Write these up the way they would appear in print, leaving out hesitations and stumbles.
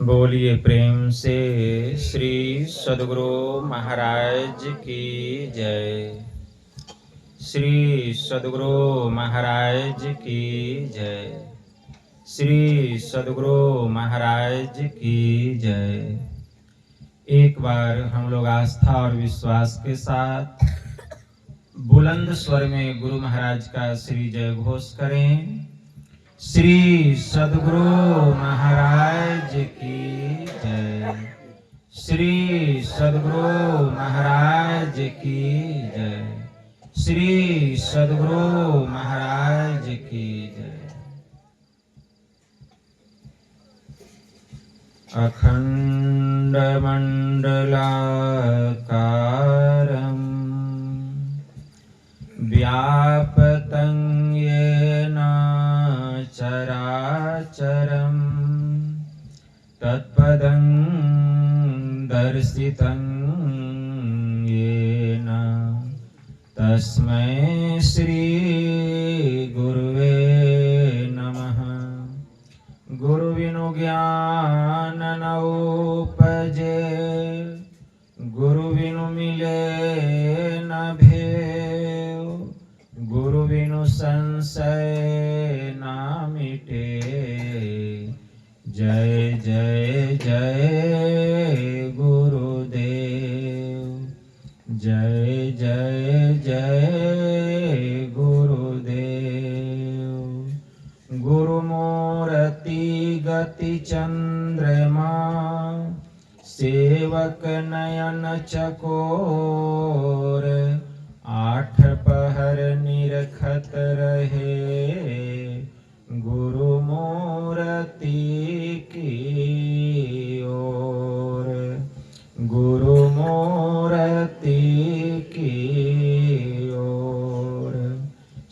बोलिए प्रेम से श्री सद्गुरु महाराज की जय। श्री सद्गुरु महाराज की जय। श्री सद्गुरु महाराज की जय। एक बार हम लोग आस्था और विश्वास के साथ बुलंद स्वर में गुरु महाराज का श्री जय घोष करें। श्री सद्गुरु महाराज की जय। श्री सद्गुरु महाराज की जय। श्री सद्गुरु महाराज की जय। अखंड मंडलाकारं व्यापतं येन चराचरं तत्पदं दर्शितं येन तस्मै श्री गुरुवे नमः। गुरु बिनु ज्ञान न उपजे, गुरु बिनु मिले न भेव, गुरु बिनु संशय न मिटे। जय जय जय गुरुदेव। जय जय जय गुरुदेव। गुरु मूर्ति गति चंद्रमा, सेवक नयन चकोर। आठ पहर निरखत रहे, गुरु मूर्ति की ओर। गुरु मूर्ति की ओर।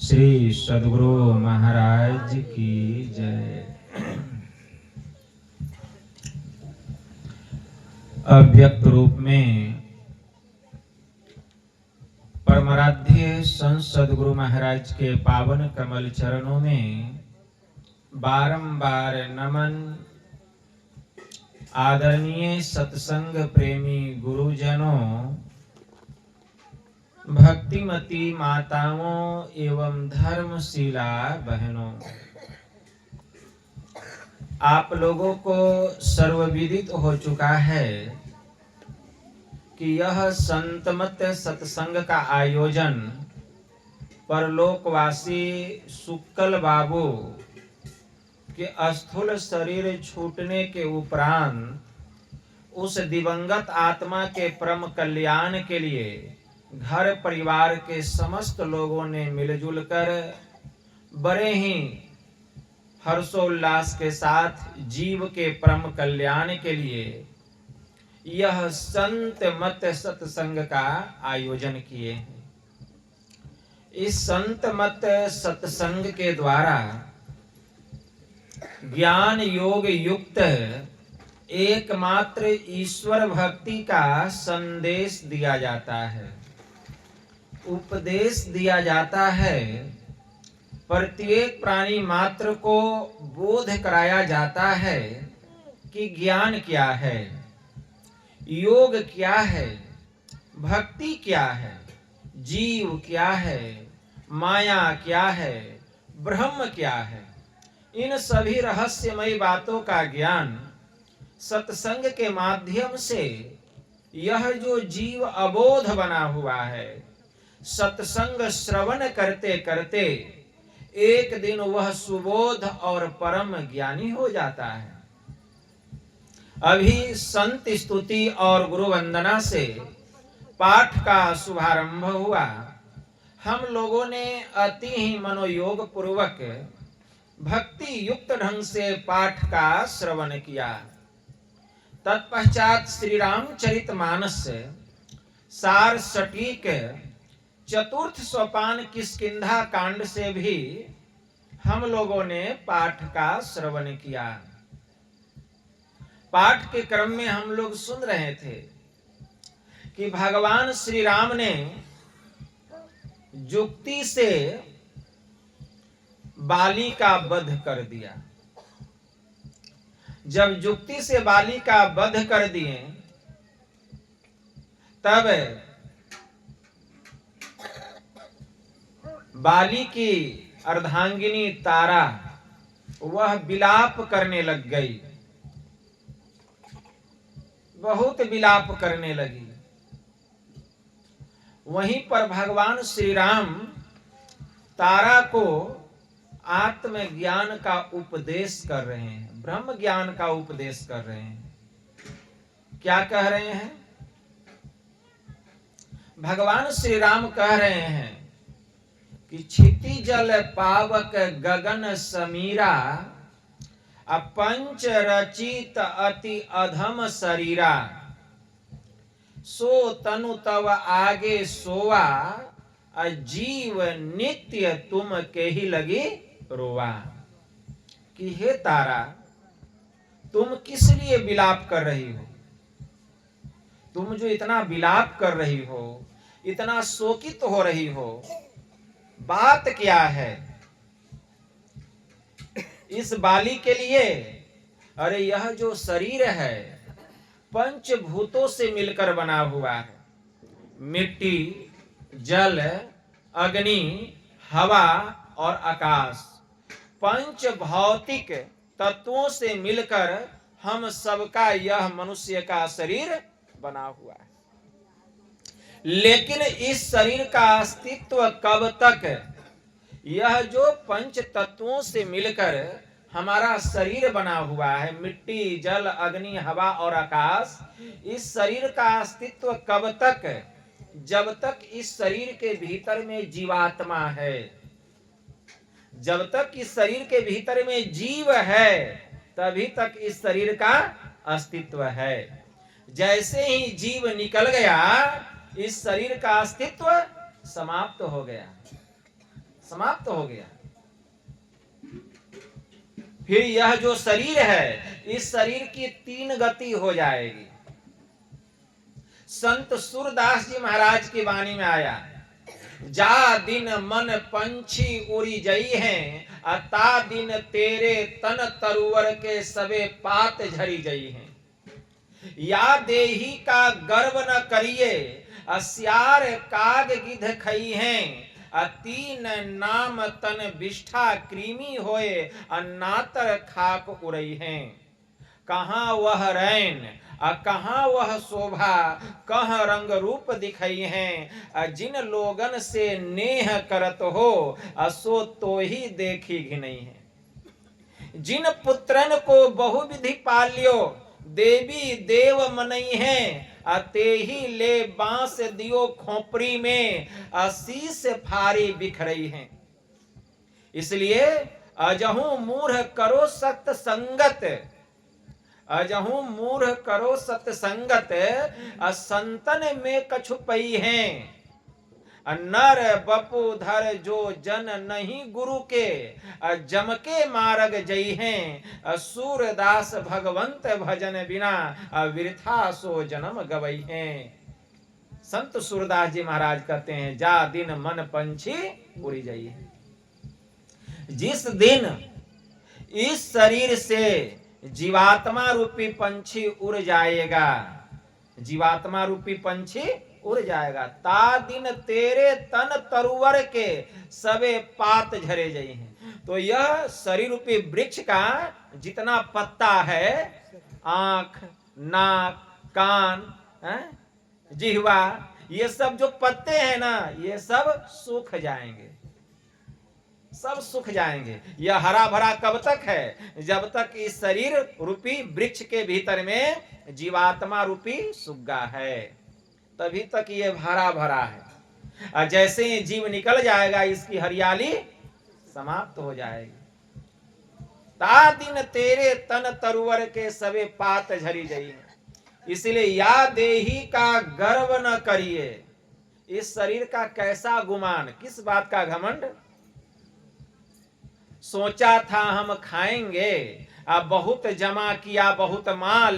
श्री सद्गुरु महाराज की जय। अव्यक्त रूप में परमाराध्य संत सद्गुरु महाराज के पावन कमल चरणों में बारंबार नमन। आदरणीय सत्संग प्रेमी गुरुजनों, भक्तिमती माताओं एवं धर्मशीला बहनों, आप लोगों को सर्वविदित हो चुका है कि यह संतमत सत्संग का आयोजन परलोकवासी सुक्कल बाबू के स्थूल शरीर छूटने के उपरांत उस दिवंगत आत्मा के परम कल्याण के लिए घर परिवार के समस्त लोगों ने मिलजुल कर बड़े ही हर्षोल्लास के साथ जीव के परम कल्याण के लिए यह संत मत सत्संग का आयोजन किए हैं। इस संत मत सत्संग के द्वारा ज्ञान योग युक्त एकमात्र ईश्वर भक्ति का संदेश दिया जाता है, उपदेश दिया जाता है। प्रत्येक प्राणी मात्र को बोध कराया जाता है कि ज्ञान क्या है, योग क्या है, भक्ति क्या है, जीव क्या है, माया क्या है, ब्रह्म क्या है। इन सभी रहस्यमयी बातों का ज्ञान सत्संग के माध्यम से यह जो जीव अबोध बना हुआ है, सत्संग श्रवण करते करते एक दिन वह सुबोध और परम ज्ञानी हो जाता है। अभी संत स्तुति और गुरु वंदना से पाठ का शुभारंभ हुआ। हम लोगों ने अति ही मनोयोग पूर्वक भक्ति युक्त ढंग से पाठ का श्रवण किया। तत्पश्चात श्री रामचरितमानस सार सटीक चतुर्थ सोपान किष्किंधा कांड से भी हम लोगों ने पाठ का श्रवण किया। पाठ के क्रम में हम लोग सुन रहे थे कि भगवान श्री राम ने युक्ति से बाली का वध कर दिया। जब युक्ति से बाली का वध कर दिए, तब बाली की अर्धांगिनी तारा वह विलाप करने लग गई, बहुत विलाप करने लगी। वहीं पर भगवान श्री राम तारा को आत्मज्ञान का उपदेश कर रहे हैं, ब्रह्म ज्ञान का उपदेश कर रहे हैं। क्या कह रहे हैं? भगवान श्री राम कह रहे हैं कि क्षिति जल पावक गगन समीरा, अपंच रचित अति अधम शरीरा, सो तनु तव आगे सोवा, अजीव नित्य तुम के ही लगी रोवा। कि हे तारा, तुम किस लिए विलाप कर रही हो? तुम जो इतना विलाप कर रही हो, इतना शोकित हो रही हो, बात क्या है? इस बाली के लिए? अरे यह जो शरीर है पंचभूतों से मिलकर बना हुआ है। मिट्टी, जल, अग्नि, हवा और आकाश, पंच भौतिक तत्वों से मिलकर हम सबका यह मनुष्य का शरीर बना हुआ है। लेकिन इस शरीर का अस्तित्व कब तक? यह जो पंच तत्वों से मिलकर हमारा शरीर बना हुआ है, मिट्टी, जल, अग्नि, हवा और आकाश, इस शरीर का अस्तित्व कब तक? जब तक इस शरीर के भीतर में जीवात्मा है, जब तक इस शरीर के भीतर में जीव है, तभी तक इस शरीर का अस्तित्व है। जैसे ही जीव निकल गया, इस शरीर का अस्तित्व समाप्त हो गया, समाप्त हो गया। फिर यह जो शरीर है, इस शरीर की तीन गति हो जाएगी। संत सूरदास जी महाराज की वाणी में आया, जा दिन मन पंछी उड़ी जई हैं, अता दिन तेरे तन तरुवर के सबे पात झरी जई हैं। या देही का गर्व न करिए, अस्यार काग गिध खई हैं, तीन नाम तन विष्ठा कृमि होए, अन्नातर खाक उड़ई हैं। कहाँ वह रैन, कहाँ वह शोभा, कह रंग रूप दिखई हैं, जिन लोगन से नेह करत हो, असो तो ही देखी घिनई है। जिन पुत्रन को बहुविधि पाल्यो, देवी देव मनई हैं, ते ही ले बांस दियो खोपड़ी में, शीश फारी बिखरई हैं। इसलिए अजहू मूढ़ करो सत संगत, अजहू मूढ़ करो सत संगत, संतन में कछुपई हैं। नर बपु धर जो जन नहीं गुरु के, जम के मार्ग जई हैं। सूरदास भगवंत भजन बिना, वृथा सो जन्म गवई हैं। संत सूरदास जी महाराज कहते हैं, जा दिन मन पंछी उड़ी जाई है। जिस दिन इस शरीर से जीवात्मा रूपी पंछी उड़ जाएगा, जीवात्मा रूपी पंछी उड़ जाएगा, ता दिन तेरे तन तरुवर के सबे पात झरे जाई हैं। तो यह शरीर रूपी वृक्ष का जितना पत्ता है, आंख, नाक, कान, जिह्वा, ये सब जो पत्ते हैं ना, ये सब सूख जाएंगे, सब सूख जाएंगे। यह हरा भरा कब तक है? जब तक इस शरीर रूपी वृक्ष के भीतर में जीवात्मा रूपी सुग्गा है, तभी तक ये हरा भरा है। और जैसे ही जीव निकल जाएगा, इसकी हरियाली समाप्त हो जाएगी। ता दिन तेरे तन तरुवर के सबे पात झरी जाई है। इसलिए या देही का गर्व न करिए। इस शरीर का कैसा गुमान, किस बात का घमंड? सोचा था हम खाएंगे, अब बहुत जमा किया बहुत माल,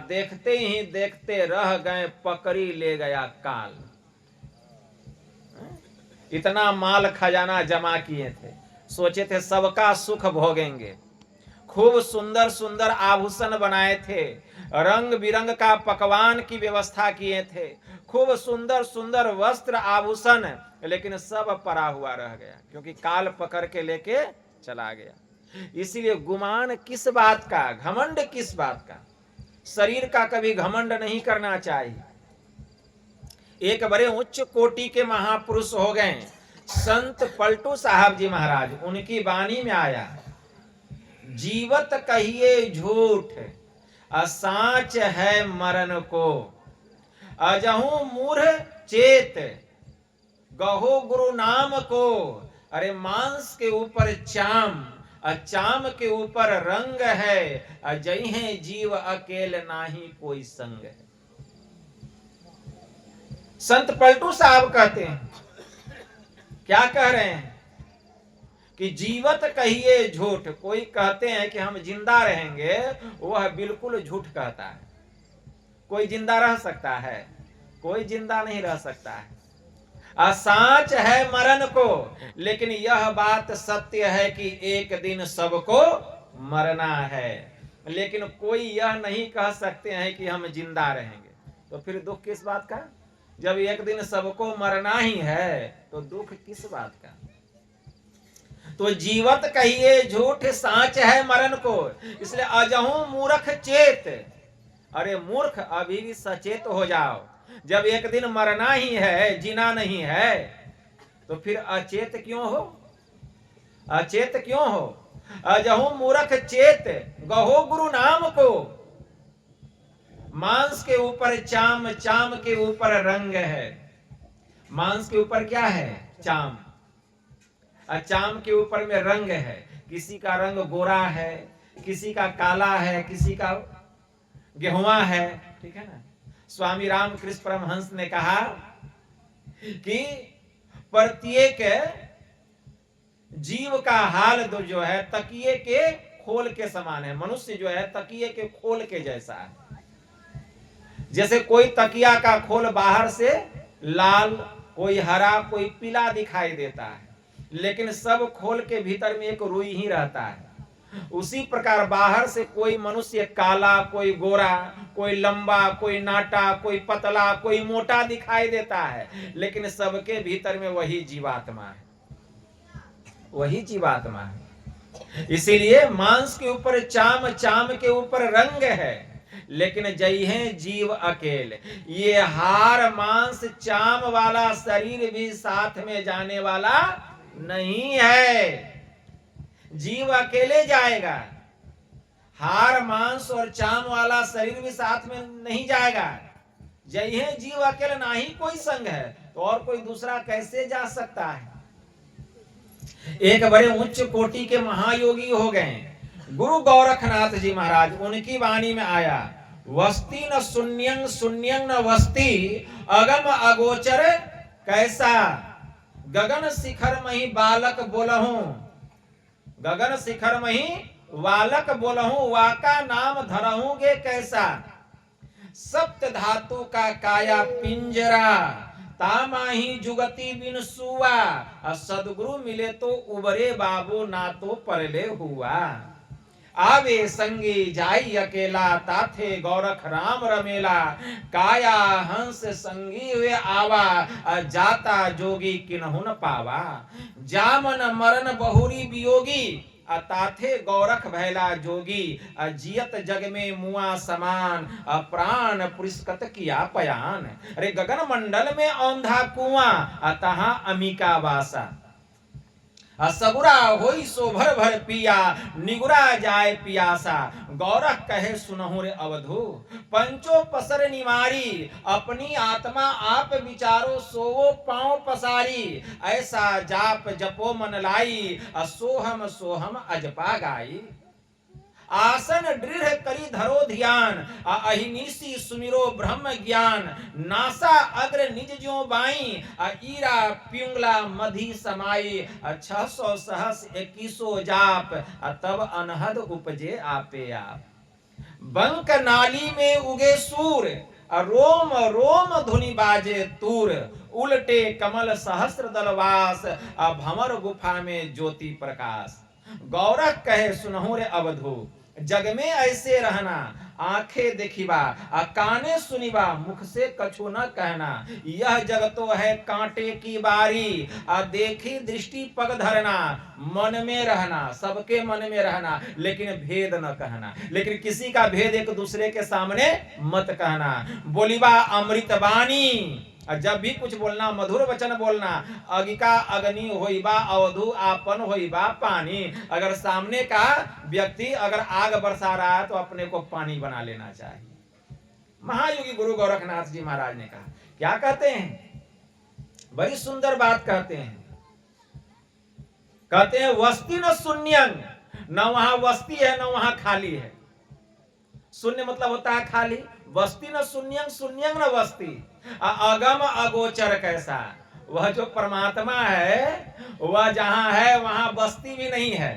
देखते ही देखते रह गए पकड़ी ले गया काल। इतना माल खजाना जमा किए थे, सोचे थे सबका सुख भोगेंगे, खूब सुंदर सुंदर आभूषण बनाए थे, रंग बिरंग का पकवान की व्यवस्था किए थे, खूब सुंदर सुंदर वस्त्र आभूषण, लेकिन सब पड़ा हुआ रह गया, क्योंकि काल पकड़ के लेके चला गया। इसीलिए गुमान किस बात का, घमंड किस बात का, शरीर का कभी घमंड नहीं करना चाहिए। एक बड़े उच्च कोटि के महापुरुष हो गए संत पलटू साहब जी महाराज, उनकी वाणी में आया, जीवत कहिए झूठ असाच है मरण को, अजहू मूढ़ चेत गहो गुरु नाम को। अरे मांस के ऊपर चाम, चाम के ऊपर रंग है, अजय है जीव अकेल नाही कोई संग है। संत पलटू साहब कहते हैं, क्या कह रहे हैं कि जीवत कहिए झूठ, कोई कहते हैं कि हम जिंदा रहेंगे, वह बिल्कुल झूठ कहता है। कोई जिंदा रह सकता है? कोई जिंदा नहीं रह सकता है। असाच है मरण को, लेकिन यह बात सत्य है कि एक दिन सबको मरना है, लेकिन कोई यह नहीं कह सकते हैं कि हम जिंदा रहेंगे। तो फिर दुख किस बात का? जब एक दिन सबको मरना ही है तो दुख किस बात का? तो जीवत कहिए झूठ साच है मरण को, इसलिए अजहू मूर्ख चेत। अरे मूर्ख, अभी भी सचेत हो जाओ, जब एक दिन मरना ही है, जीना नहीं है, तो फिर अचेत क्यों हो? अचेत क्यों हो? अजहू मूर्ख चेत गहो गुरु नाम को, मांस के ऊपर चाम, चाम के ऊपर रंग है। मांस के ऊपर क्या है? चाम, और चाम के ऊपर में रंग है। किसी का रंग गोरा है, किसी का काला है, किसी का गेहुआ है, ठीक है ना। स्वामी रामकृष्ण परमहंस ने कहा कि प्रत्येक जीव का हाल जो है तकिए के खोल के समान है। मनुष्य जो है तकिए के खोल के जैसा है। जैसे कोई तकिया का खोल बाहर से लाल, कोई हरा, कोई पीला दिखाई देता है, लेकिन सब खोल के भीतर में एक रुई ही रहता है। उसी प्रकार बाहर से कोई मनुष्य काला, कोई गोरा, कोई लंबा, कोई नाटा, कोई पतला, कोई मोटा दिखाई देता है, लेकिन सबके भीतर में वही जीवात्मा है, वही जीवात्मा है। इसीलिए मांस के ऊपर चाम, चाम के ऊपर रंग है, लेकिन जय है जीव अकेले। ये हार मांस चाम वाला शरीर भी साथ में जाने वाला नहीं है, जीव अकेले जाएगा। हार मांस और चाम वाला शरीर भी साथ में नहीं जाएगा। जय है जीव अकेले, ना ही कोई संग है, तो और कोई दूसरा कैसे जा सकता है? एक बड़े उच्च कोटि के महायोगी हो गए गुरु गोरखनाथ जी महाराज, उनकी वाणी में आया, वस्ती न शून्यं शून्यं न वस्ती, अगम अगोचर कैसा, गगन शिखर मही बालक बोलहूं, गगन शिखर मही बालक बोलहूं, वाका नाम धरहूंगे कैसा, सप्त धातु का काया पिंजरा, तामाही जुगति बिन सुआ, सदगुरु मिले तो उबरे बाबू, ना तो परले हुआ। आवे संगी जाई अकेला, ताथे गोरख राम रमेला, काया हंस संगी हुए आवा, जाता जोगी किन्हुन पावा, जामन मरण बहुरी वियोगी, ताथे गोरख भैला जोगी, जियत जग में मुआ समान, प्राण पुरस्कृत किया पयान। अरे गगन मंडल में औंधा कुआं, तहां अमिका वासा, सबुरा होई सो भर भर पिया, निगुरा जाए पियासा, गौरख कहे सुनहु रे अवधू, पंचो पसर निवारी, अपनी आत्मा आप विचारो सोवो पांव पसारी, ऐसा जाप जपो मन लाई, सोहम सोहम अजपा गाई, आसन दृढ़ करी धरो ध्यान, अहिनिसी सुमिरो ब्रह्म ज्ञान, नासा अग्र निज ज्यों बाई, ईरा पिंगला मधी समाई, 600 सहस 21 जाप, तब अनहद उपजे आपे आप, बंक नाली में उगे सूर, रोम रोम धुनि बाजे तूर, उल्टे कमल सहस्त्र दलवास, भंवर गुफा में ज्योति प्रकाश। गौरख कहे सुनहु रे अवधू, जग में ऐसे रहना आंखें देखिबा आ काने सुनिबा, मुख से कछु न कहना। यह जग तो है कांटे की बारी, आ देखी दृष्टि पग धरना। मन में रहना, सबके मन में रहना, लेकिन भेद न कहना। लेकिन किसी का भेद एक दूसरे के सामने मत कहना। बोलिबा अमृत वाणी, और जब भी कुछ बोलना मधुर वचन बोलना। अगिका अग्नि होइबा अवधु आपन होइबा पानी। अगर सामने का व्यक्ति अगर आग बरसा रहा है तो अपने को पानी बना लेना चाहिए। महायोगी गुरु गोरखनाथ जी महाराज ने कहा, क्या कहते हैं, बड़ी सुंदर बात कहते हैं। कहते हैं वस्ती न शून्यं, न वहां वस्ती है न वहां खाली है। शून्य मतलब होता है खाली। वस्ती न शून्यं, शून्यं न वस्ती। अगम अगोचर कैसा, वह जो परमात्मा है वह जहां है वहां बस्ती भी नहीं है।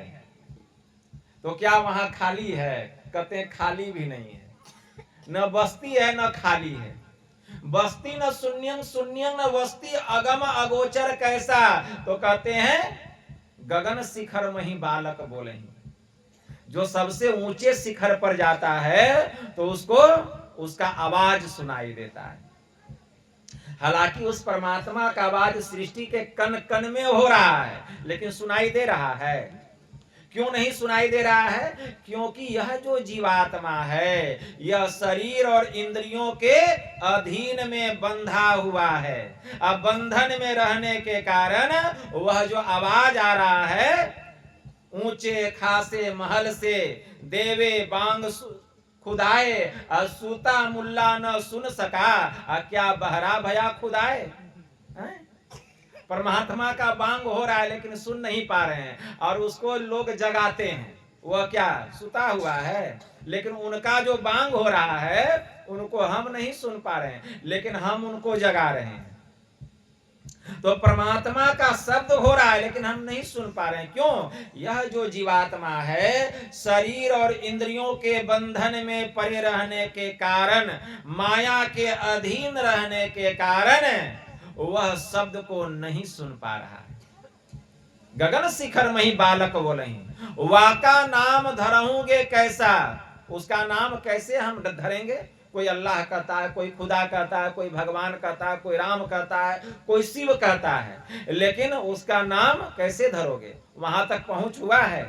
तो क्या वहां खाली है? कहते हैं खाली भी नहीं है, न बस्ती है न खाली है। बस्ती न शून्यं, शून्यं न वस्ती, अगम अगोचर कैसा। तो कहते हैं गगन शिखर मही बालक बोले। जो सबसे ऊंचे शिखर पर जाता है तो उसको उसका आवाज सुनाई देता है। हालांकि उस परमात्मा का आवाज सृष्टि के कण कण में हो रहा है, लेकिन सुनाई दे रहा है। क्यों नहीं सुनाई दे रहा है? क्योंकि यह जो जीवात्मा है यह शरीर और इंद्रियों के अधीन में बंधा हुआ है। अब बंधन में रहने के कारण वह जो आवाज आ रहा है ऊंचे खासे महल से, देवे बांग खुदाए, सूता मुल्ला न सुन सका, क्या बहरा भया खुदाए। परमात्मा का बांग हो रहा है लेकिन सुन नहीं पा रहे हैं, और उसको लोग जगाते हैं। वह क्या सुता हुआ है, लेकिन उनका जो बांग हो रहा है उनको हम नहीं सुन पा रहे हैं, लेकिन हम उनको जगा रहे हैं। तो परमात्मा का शब्द हो रहा है लेकिन हम नहीं सुन पा रहे हैं। क्यों? यह जो जीवात्मा है शरीर और इंद्रियों के बंधन में पड़े रहने के कारण, माया के अधीन रहने के कारण वह शब्द को नहीं सुन पा रहा है। गगन शिखर मही बालक बोले, वाका नाम धरहूंगे कैसा। उसका नाम कैसे हम धरेंगे? कोई अल्लाह कहता है, कोई खुदा कहता है, कोई भगवान कहता है, कोई राम कहता है, कोई शिव कहता है, लेकिन उसका नाम कैसे धरोगे? वहां तक पहुंच हुआ है।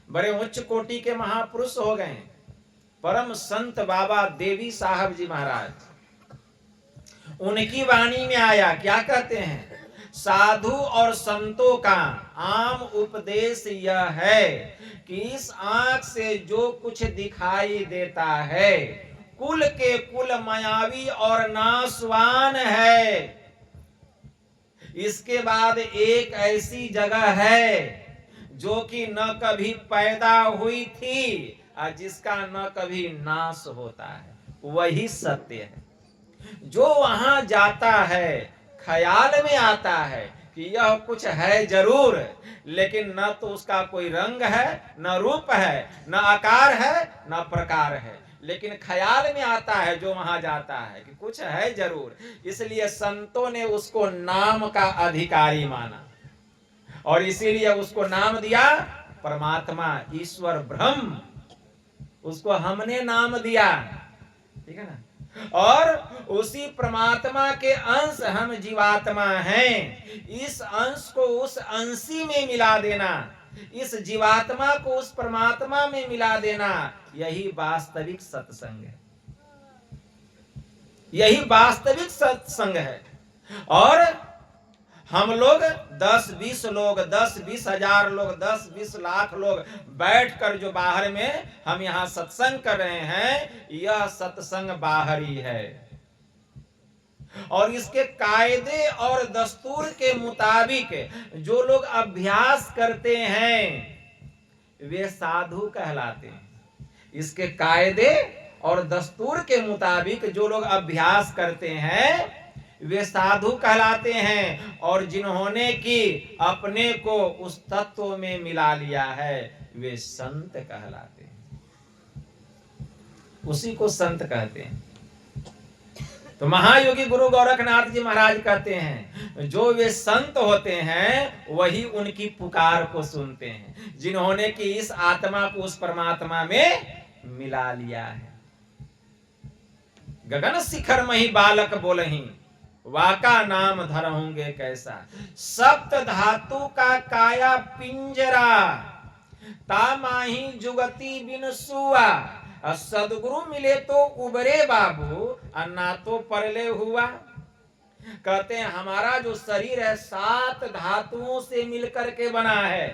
बड़े उच्च कोटि के महापुरुष हो गए, परम संत बाबा देवी साहब जी महाराज। उनकी वाणी में आया, क्या कहते हैं? साधु और संतों का आम उपदेश यह है कि इस आंख से जो कुछ दिखाई देता है कुल के कुल मायावी और नाशवान है। इसके बाद एक ऐसी जगह है जो कि न कभी पैदा हुई थी और जिसका न कभी नाश होता है, वही सत्य है। जो वहां जाता है ख्याल में आता है कि यह कुछ है जरूर, लेकिन न तो उसका कोई रंग है, न रूप है, न आकार है, न प्रकार है, लेकिन ख्याल में आता है जो वहां जाता है कि कुछ है जरूर। इसलिए संतों ने उसको नाम का अधिकारी माना और इसीलिए उसको नाम दिया परमात्मा, ईश्वर, ब्रह्म। उसको हमने नाम दिया, ठीक है ना। और उसी परमात्मा के अंश हम जीवात्मा हैं। इस अंश को उस अंशी में मिला देना, इस जीवात्मा को उस परमात्मा में मिला देना, यही वास्तविक सत्संग है, यही वास्तविक सत्संग है। और हम लोग 10-20 लोग, 10-20 हजार लोग, 10-20 लाख लोग बैठकर जो बाहर में हम यहाँ सत्संग कर रहे हैं, यह सत्संग बाहरी है। और इसके कायदे और दस्तूर के मुताबिक जो लोग अभ्यास करते हैं वे साधु कहलाते हैं। इसके कायदे और दस्तूर के मुताबिक जो लोग अभ्यास करते हैं वे साधु कहलाते हैं। और जिन्होंने कि अपने को उस तत्व में मिला लिया है वे संत कहलाते हैं, उसी को संत कहते हैं। तो महायोगी गुरु गोरखनाथ जी महाराज कहते हैं जो वे संत होते हैं वही उनकी पुकार को सुनते हैं, जिन्होंने कि इस आत्मा को उस परमात्मा में मिला लिया है। गगन शिखर मही बालक बोलही, वाका नाम धरहोंगे कैसा। सप्त धातु का काया पिंजरा, तामाही जुगती बिन सुआ। सदगुरु मिले तो उबरे बाबू, अन्ना तो परले हुआ। कहते हैं हमारा जो शरीर है 7 धातुओं से मिलकर के बना है,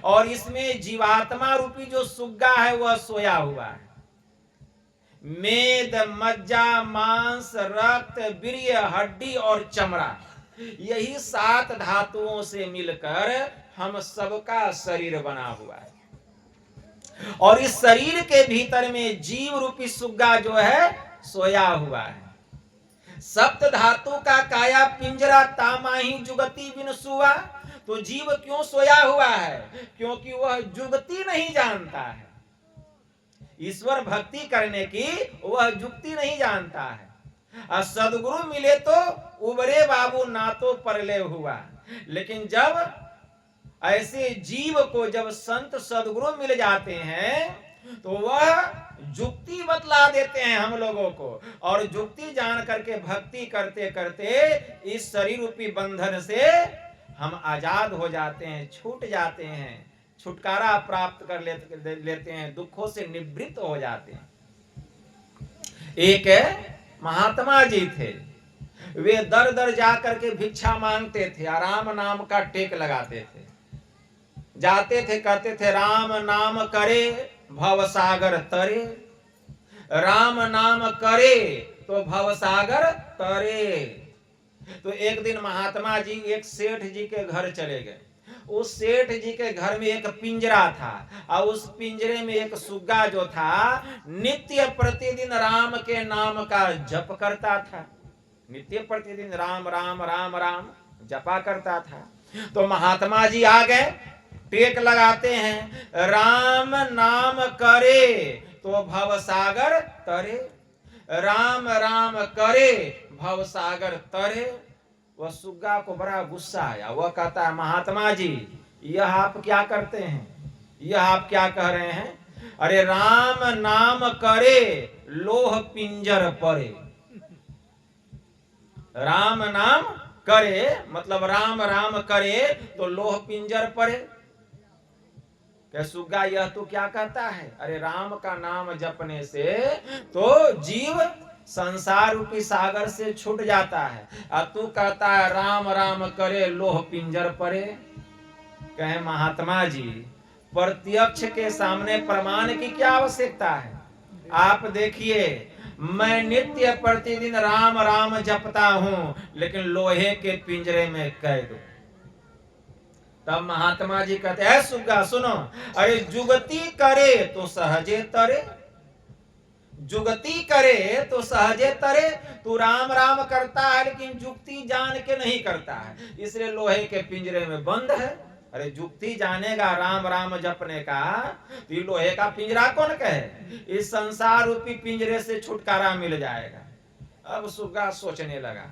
और इसमें जीवात्मा रूपी जो सुग्गा है वह सोया हुआ है। मेद, मज्जा, मांस, रक्त, वीर्य, हड्डी और चमड़ा, यही 7 धातुओं से मिलकर हम सबका शरीर बना हुआ है। और इस शरीर के भीतर में जीव रूपी सुग्गा जो है सोया हुआ है। सप्त धातु का काया पिंजरा, तामाही जुगती बिन सुआ। तो जीव क्यों सोया हुआ है? क्योंकि वह जुगती नहीं जानता है, ईश्वर भक्ति करने की वह जुक्ति नहीं जानता है। सदगुरु मिले तो उबरे बाबू, ना तो परले हुआ। लेकिन जब ऐसे जीव को जब संत सदगुरु मिल जाते हैं तो वह जुक्ति बतला देते हैं हम लोगों को, और जुक्ति जान करके भक्ति करते करते इस शरीर रूपी बंधन से हम आजाद हो जाते हैं, छूट जाते हैं, छुटकारा प्राप्त कर लेते हैं, दुखों से निवृत्त हो जाते हैं। एक महात्मा जी थे, वे दर दर जा करके भिक्षा मांगते थे, राम नाम का टेक लगाते थे, जाते थे, कहते थे राम नाम करे भवसागर तरे, राम नाम करे तो भवसागर तरे। तो एक दिन महात्मा जी एक सेठ जी के घर चले गए। उस सेठ जी के घर में एक पिंजरा था, और उस पिंजरे में एक सुग्गा जो था नित्य प्रतिदिन राम के नाम का जप करता था, नित्य प्रतिदिन राम राम राम राम जपा करता था। तो महात्मा जी आ गए, टेक लगाते हैं, राम नाम करे तो भवसागर तरे, राम राम करे भवसागर तरे। वह सुग्गा को बड़ा गुस्सा आया, वह कहता है महात्मा जी यह आप क्या करते हैं, यह आप क्या कह रहे हैं? अरे राम नाम करे लोह पिंजर परे। राम नाम करे मतलब राम राम करे तो लोह पिंजर परे। क्या सुग्गा यह तो क्या कहता है? अरे राम का नाम जपने से तो जीव संसार रूपी सागर से छूट जाता है, और तू कहता है राम राम करे लोह पिंजर परे। कहे महात्मा जी प्रत्यक्ष के सामने प्रमाण की क्या आवश्यकता है? आप देखिए मैं नित्य प्रतिदिन राम राम जपता हूं, लेकिन लोहे के पिंजरे में कैद हूं। तब महात्मा जी कहते हैं सुग्गा सुनो, अरे जुगती करे तो सहजे तरे, जुगती करे तो सहजे तरे। तू राम राम करता है लेकिन जुक्ति जान के नहीं करता है, इसलिए लोहे के पिंजरे में बंद है। अरे जुक्ति जानेगा राम राम जपने का तो ये लोहे का पिंजरा कौन कहे? इस संसार रूपी पिंजरे से छुटकारा मिल जाएगा। अब सुग्गा सोचने लगा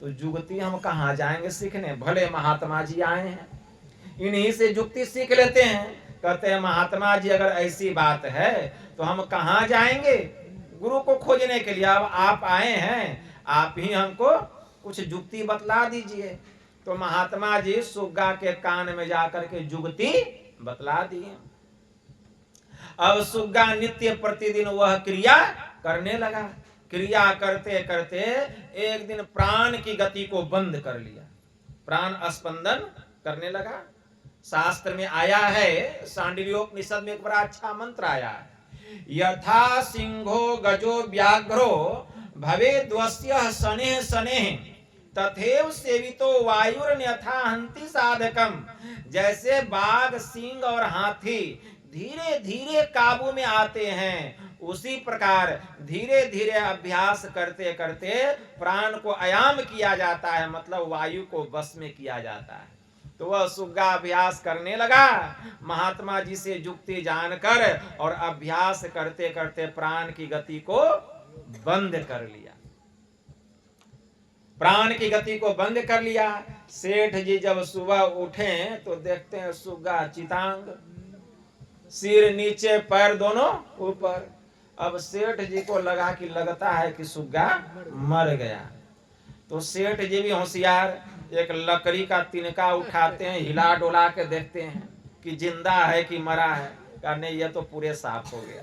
तो जुगती हम कहाँ जाएंगे सीखने, भले महात्मा जी आए हैं इन्हीं से जुक्ति सीख लेते हैं। कहते हैं महात्मा जी अगर ऐसी बात है तो हम कहाँ जाएंगे गुरु को खोजने के लिए? अब आप आए हैं, आप ही हमको कुछ जुक्ति बतला दीजिए। तो महात्मा जी सुग्गा के कान में जाकर के जुगती बतला दिए। अब सुग्गा नित्य प्रतिदिन वह क्रिया करने लगा। क्रिया करते करते एक दिन प्राण की गति को बंद कर लिया, प्राण स्पंदन करने लगा। शास्त्र में आया है, सांडिल्योपनिषद में एक बड़ा अच्छा मंत्र आया है, यथा सिंहो गजो व्याघ्रो भवेद्वस्य शनेः शनेः तथैव सेवितो वायुर्न्यथा हन्ति साधकम। जैसे बाघ, सिंह और हाथी धीरे धीरे काबू में आते हैं, उसी प्रकार धीरे धीरे अभ्यास करते करते प्राण को आयाम किया जाता है, मतलब वायु को वश में किया जाता है। तो वह सुग्गा अभ्यास करने लगा, महात्मा जी से जुक्ति जानकर, और अभ्यास करते करते प्राण की गति को बंद कर लिया। प्राण की गति को बंद कर लिया। सेठ जी जब सुबह उठे तो देखते हैं सुग्गा चितांग, सिर नीचे पैर दोनों ऊपर। अब सेठ जी को लगा कि लगता है कि सुग्गा मर गया। तो सेठ जी भी होशियार, एक लकड़ी का तिनका उठाते हैं, हिला डोला के देखते हैं कि जिंदा है कि मरा है। कहा नहीं, ये तो पूरे साफ हो गया।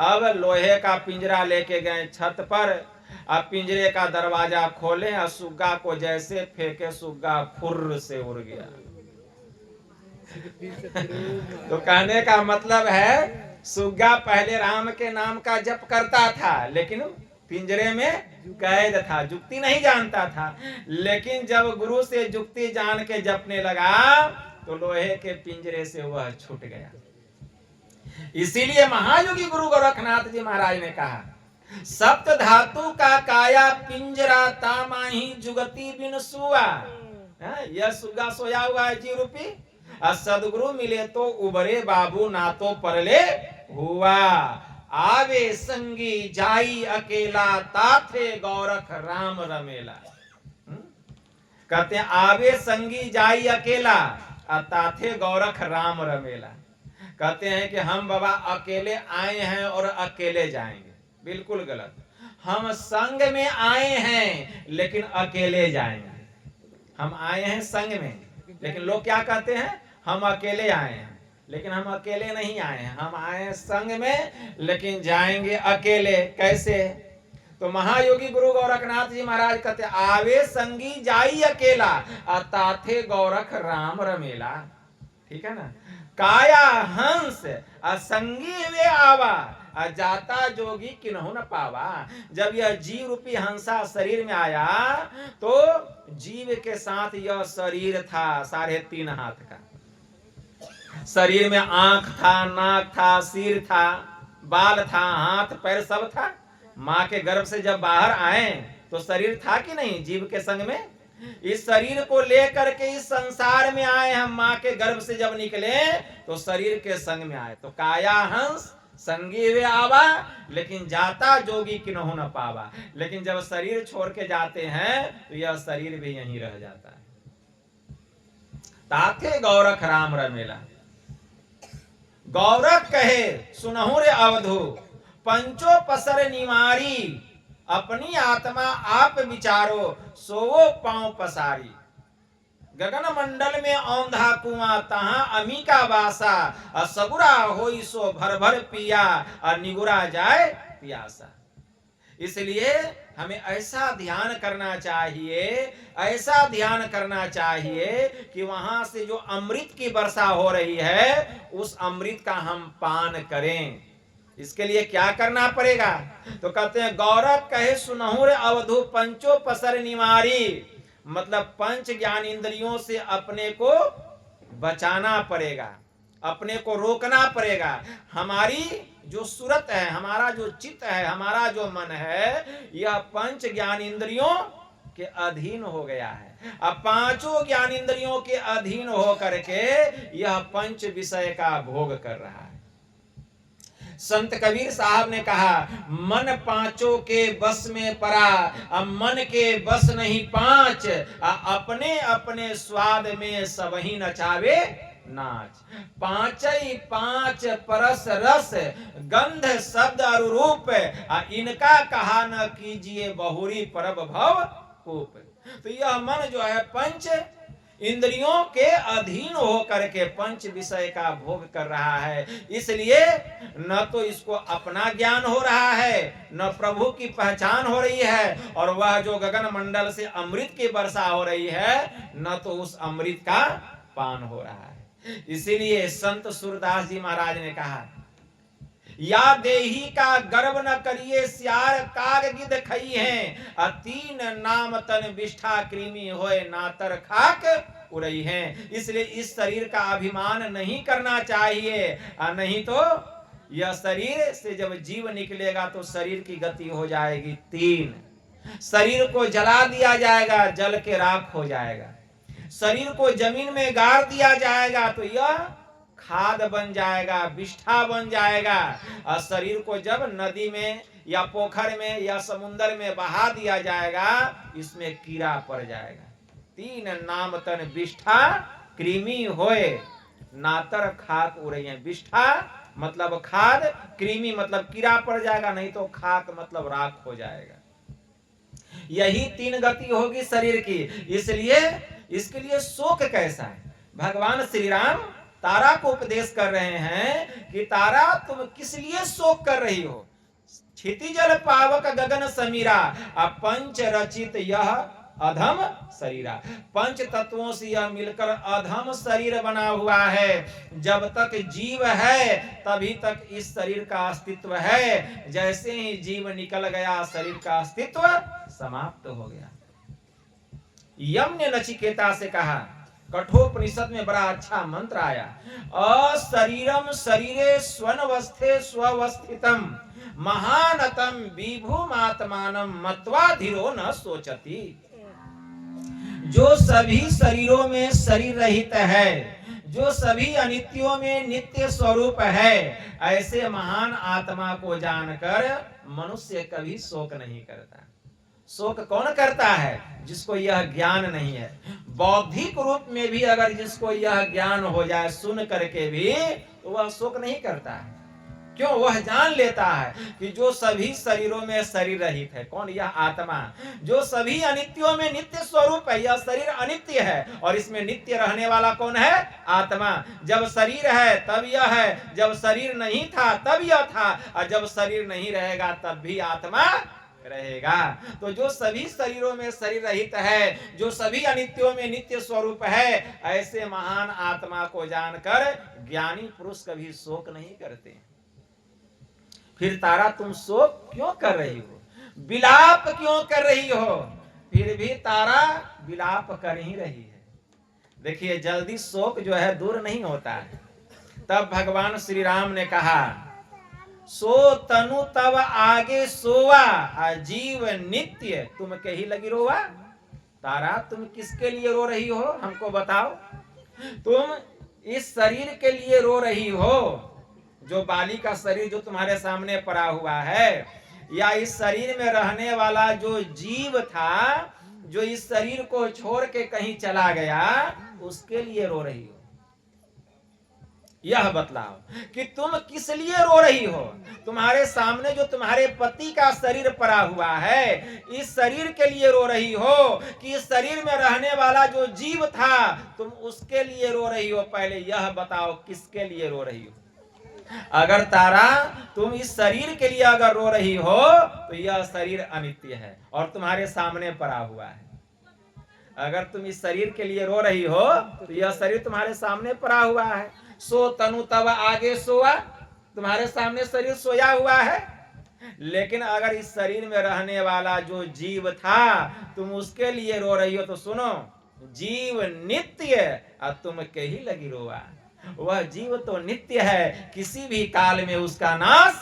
अब लोहे का पिंजरा लेके गए छत पर, अब पिंजरे का दरवाजा खोले और सुग्गा को जैसे फेंके, सुग्गा फुर्र से उड़ गया। तो कहने का मतलब है सुग्गा पहले राम के नाम का जप करता था, लेकिन पिंजरे में कैद था, जुक्ति नहीं जानता था। लेकिन जब गुरु से जुक्ति जान के जपने लगा तो लोहे के पिंजरे से वह छूट गया। इसीलिए महायोगी गुरु गोरखनाथ जी महाराज ने कहा, सप्त धातु का काया पिंजरा तामाही जुगति बिन सुआ। यह सुग्गा सोया हुआ है जी रूपी, और सदगुरु मिले तो उबरे बाबू, ना तो परले हुआ। आवे संगी जाई अकेला, ताथे गौरख राम रमेला। कहते हैं आवे संगी जाई अकेला, ताथे गौरख राम रमेला। कहते हैं कि हम बाबा अकेले आए हैं और अकेले जाएंगे, बिल्कुल गलत। हम संग में आए हैं लेकिन अकेले जाएंगे। हम आए हैं संग में, लेकिन लोग क्या कहते हैं, हम अकेले आए हैं। लेकिन हम अकेले नहीं आए हैं, हम आए हैं संग में, लेकिन जाएंगे अकेले। कैसे? तो महायोगी गुरु गोरखनाथ जी महाराज कहते आवे संगी जाई अकेला, ताथे गौरख राम रमेला। ठीक है ना। काया हंस असंगी वे आवा, जाता जोगी किन्हु न पावा। जब यह जीव रूपी हंसा शरीर में आया तो जीव के साथ यह शरीर था 3.5 हाथ का। शरीर में आंख था, नाक था, सिर था, बाल था, हाथ पैर सब था। माँ के गर्भ से जब बाहर आए तो शरीर था कि नहीं जीव के संग में? इस शरीर को लेकर के इस संसार में आए हम, माँ के गर्भ से जब निकले तो शरीर के संग में आए। तो काया हंस संगी वे आवा, लेकिन जाता जोगी किन्हु न पावा। लेकिन जब शरीर छोड़ के जाते हैं तो यह शरीर भी यहीं रह जाता है। ताथे गौरख राम रमेला। गौरख कहे सुनहु रे अवधु, पंचो पसर निवारी, अपनी आत्मा आप विचारो, सोवो पांव पसारी। गगन मंडल में औंधा कुआं, तहां अमी का वासा, सगुरा होई सो भर भर पिया, निगुरा जाए पियासा। इसलिए हमें ऐसा ध्यान करना चाहिए, ऐसा ध्यान करना चाहिए कि वहां से जो अमृत की वर्षा हो रही है उस अमृत का हम पान करें। इसके लिए क्या करना पड़ेगा? तो कहते हैं गौरव कहे सुनहु रे अवधु, पंचो पसर निवारी। मतलब 5 ज्ञान इंद्रियों से अपने को बचाना पड़ेगा, अपने को रोकना पड़ेगा। हमारी जो सूरत है, हमारा जो चित्त है, हमारा जो मन है, यह 5 ज्ञान इंद्रियों के अधीन हो गया है। अब 5 ज्ञान इंद्रियों के अधीन हो करके यह 5 विषय का भोग कर रहा है। संत कबीर साहब ने कहा, मन 5 के बस में पड़ा, अब मन के बस नहीं 5, अपने अपने स्वाद में सबही नचावे नाच। 5 परस रस गंध शब्द और रूप, इनका कहा न कीजिए बहुरी परब भव कूप। तो यह मन जो है 5 इंद्रियों के अधीन होकर के 5 विषय का भोग कर रहा है। इसलिए न तो इसको अपना ज्ञान हो रहा है, न प्रभु की पहचान हो रही है, और वह जो गगन मंडल से अमृत की वर्षा हो रही है न तो उस अमृत का पान हो रहा है। इसीलिए संत सूरदास जी महाराज ने कहा, या देही का गर्व न करिए, सियार काग गिद्ध खई हैं, 3 नाम तन विष्ठा कृमि होए, नातर खाक उड़ई हैं। इसलिए इस शरीर का अभिमान नहीं करना चाहिए, नहीं तो यह शरीर से जब जीव निकलेगा तो शरीर की गति हो जाएगी 3। शरीर को जला दिया जाएगा, जल के राख हो जाएगा। शरीर को जमीन में गाड़ दिया जाएगा तो यह खाद बन जाएगा, विष्ठा बन जाएगा। और शरीर को जब नदी में या पोखर में या समुद्र में बहा दिया जाएगा, इसमें कीड़ा पड़ जाएगा। तीन नाम तन विष्ठा कृमि होए, नातर खाक उड़े। विष्ठा मतलब खाद, कृमि मतलब कीड़ा पड़ जाएगा, नहीं तो खाक मतलब राख हो जाएगा। यही तीन गति होगी शरीर की। इसलिए इसके लिए शोक कैसा है? भगवान श्री राम तारा को उपदेश कर रहे हैं कि तारा तुम किस लिए शोक कर रही हो? क्षितिजल पावक गगन समीरा, पंच रचित यह अधम शरीरा। पंच तत्वों से यह मिलकर अधम शरीर बना हुआ है। जब तक जीव है तभी तक इस शरीर का अस्तित्व है। जैसे ही जीव निकल गया, शरीर का अस्तित्व समाप्त हो गया। यम ने नचिकेता से कहा, कठोपनिषद में बड़ा अच्छा मंत्र आया, अशरीरम शरीरे स्वनवस्थे स्वस्थितम महानतम विभुमात्मानम मत्वा धीरो न सोचती। जो सभी शरीरों में शरीर रहित है, जो सभी अनित्यों में नित्य स्वरूप है, ऐसे महान आत्मा को जानकर मनुष्य कभी शोक नहीं करता। शोक कौन करता है? जिसको यह ज्ञान नहीं है। बौद्धिक रूप में भी अगर जिसको यह ज्ञान हो जाए सुन करके भी, तो वह शोक नहीं करता है। क्यों? वह जान लेता है कि जो सभी शरीरों में शरीर रहित है, कौन? यह आत्मा। जो सभी अनित्यों में नित्य स्वरूप है, यह शरीर अनित्य है और इसमें नित्य रहने वाला कौन है? आत्मा। जब शरीर है तब यह है, जब शरीर नहीं था तब यह था, और जब शरीर नहीं रहेगा तब भी आत्मा रहेगा। तो जो सभी शरीरों में शरीर रहित है, जो सभी अनित्यों में नित्य स्वरूप है, ऐसे महान आत्मा को जानकर ज्ञानी पुरुष कभी शोक नहीं करते। फिर तारा तुम शोक क्यों कर रही हो? विलाप क्यों कर रही हो? फिर भी तारा विलाप कर ही रही है। देखिए, जल्दी शोक जो है दूर नहीं होता है। तब भगवान श्री राम ने कहा, सो तनु तब आगे सोवा, जीव नित्य तुम कहीं लगी रोवा। तारा तुम किसके लिए रो रही हो? हमको बताओ। तुम इस शरीर के लिए रो रही हो, जो बाली का शरीर जो तुम्हारे सामने पड़ा हुआ है, या इस शरीर में रहने वाला जो जीव था, जो इस शरीर को छोड़ के कहीं चला गया, उसके लिए रो रही हो? यह बतलाओ कि तुम किस लिए रो रही हो। तुम्हारे सामने जो तुम्हारे पति का शरीर पड़ा हुआ है, इस शरीर के लिए रो रही हो कि इस शरीर में रहने वाला जो जीव था, तुम उसके लिए रो रही हो? पहले यह बताओ, किसके लिए रो रही हो? अगर तारा तुम इस शरीर के लिए अगर रो रही हो, तो यह शरीर अनित्य है और तुम्हारे सामने पड़ा हुआ है। अगर तुम इस शरीर के लिए रो रही हो, तो यह शरीर तुम्हारे सामने पड़ा हुआ है। सो तनु तब आगे सोआ, तुम्हारे सामने शरीर सोया हुआ है। लेकिन अगर इस शरीर में रहने वाला जो जीव था, तुम उसके लिए रो रही हो, तो सुनो, जीव नित्य और तुम कहीं लगी रोवा। वह जीव तो नित्य है, किसी भी काल में उसका नाश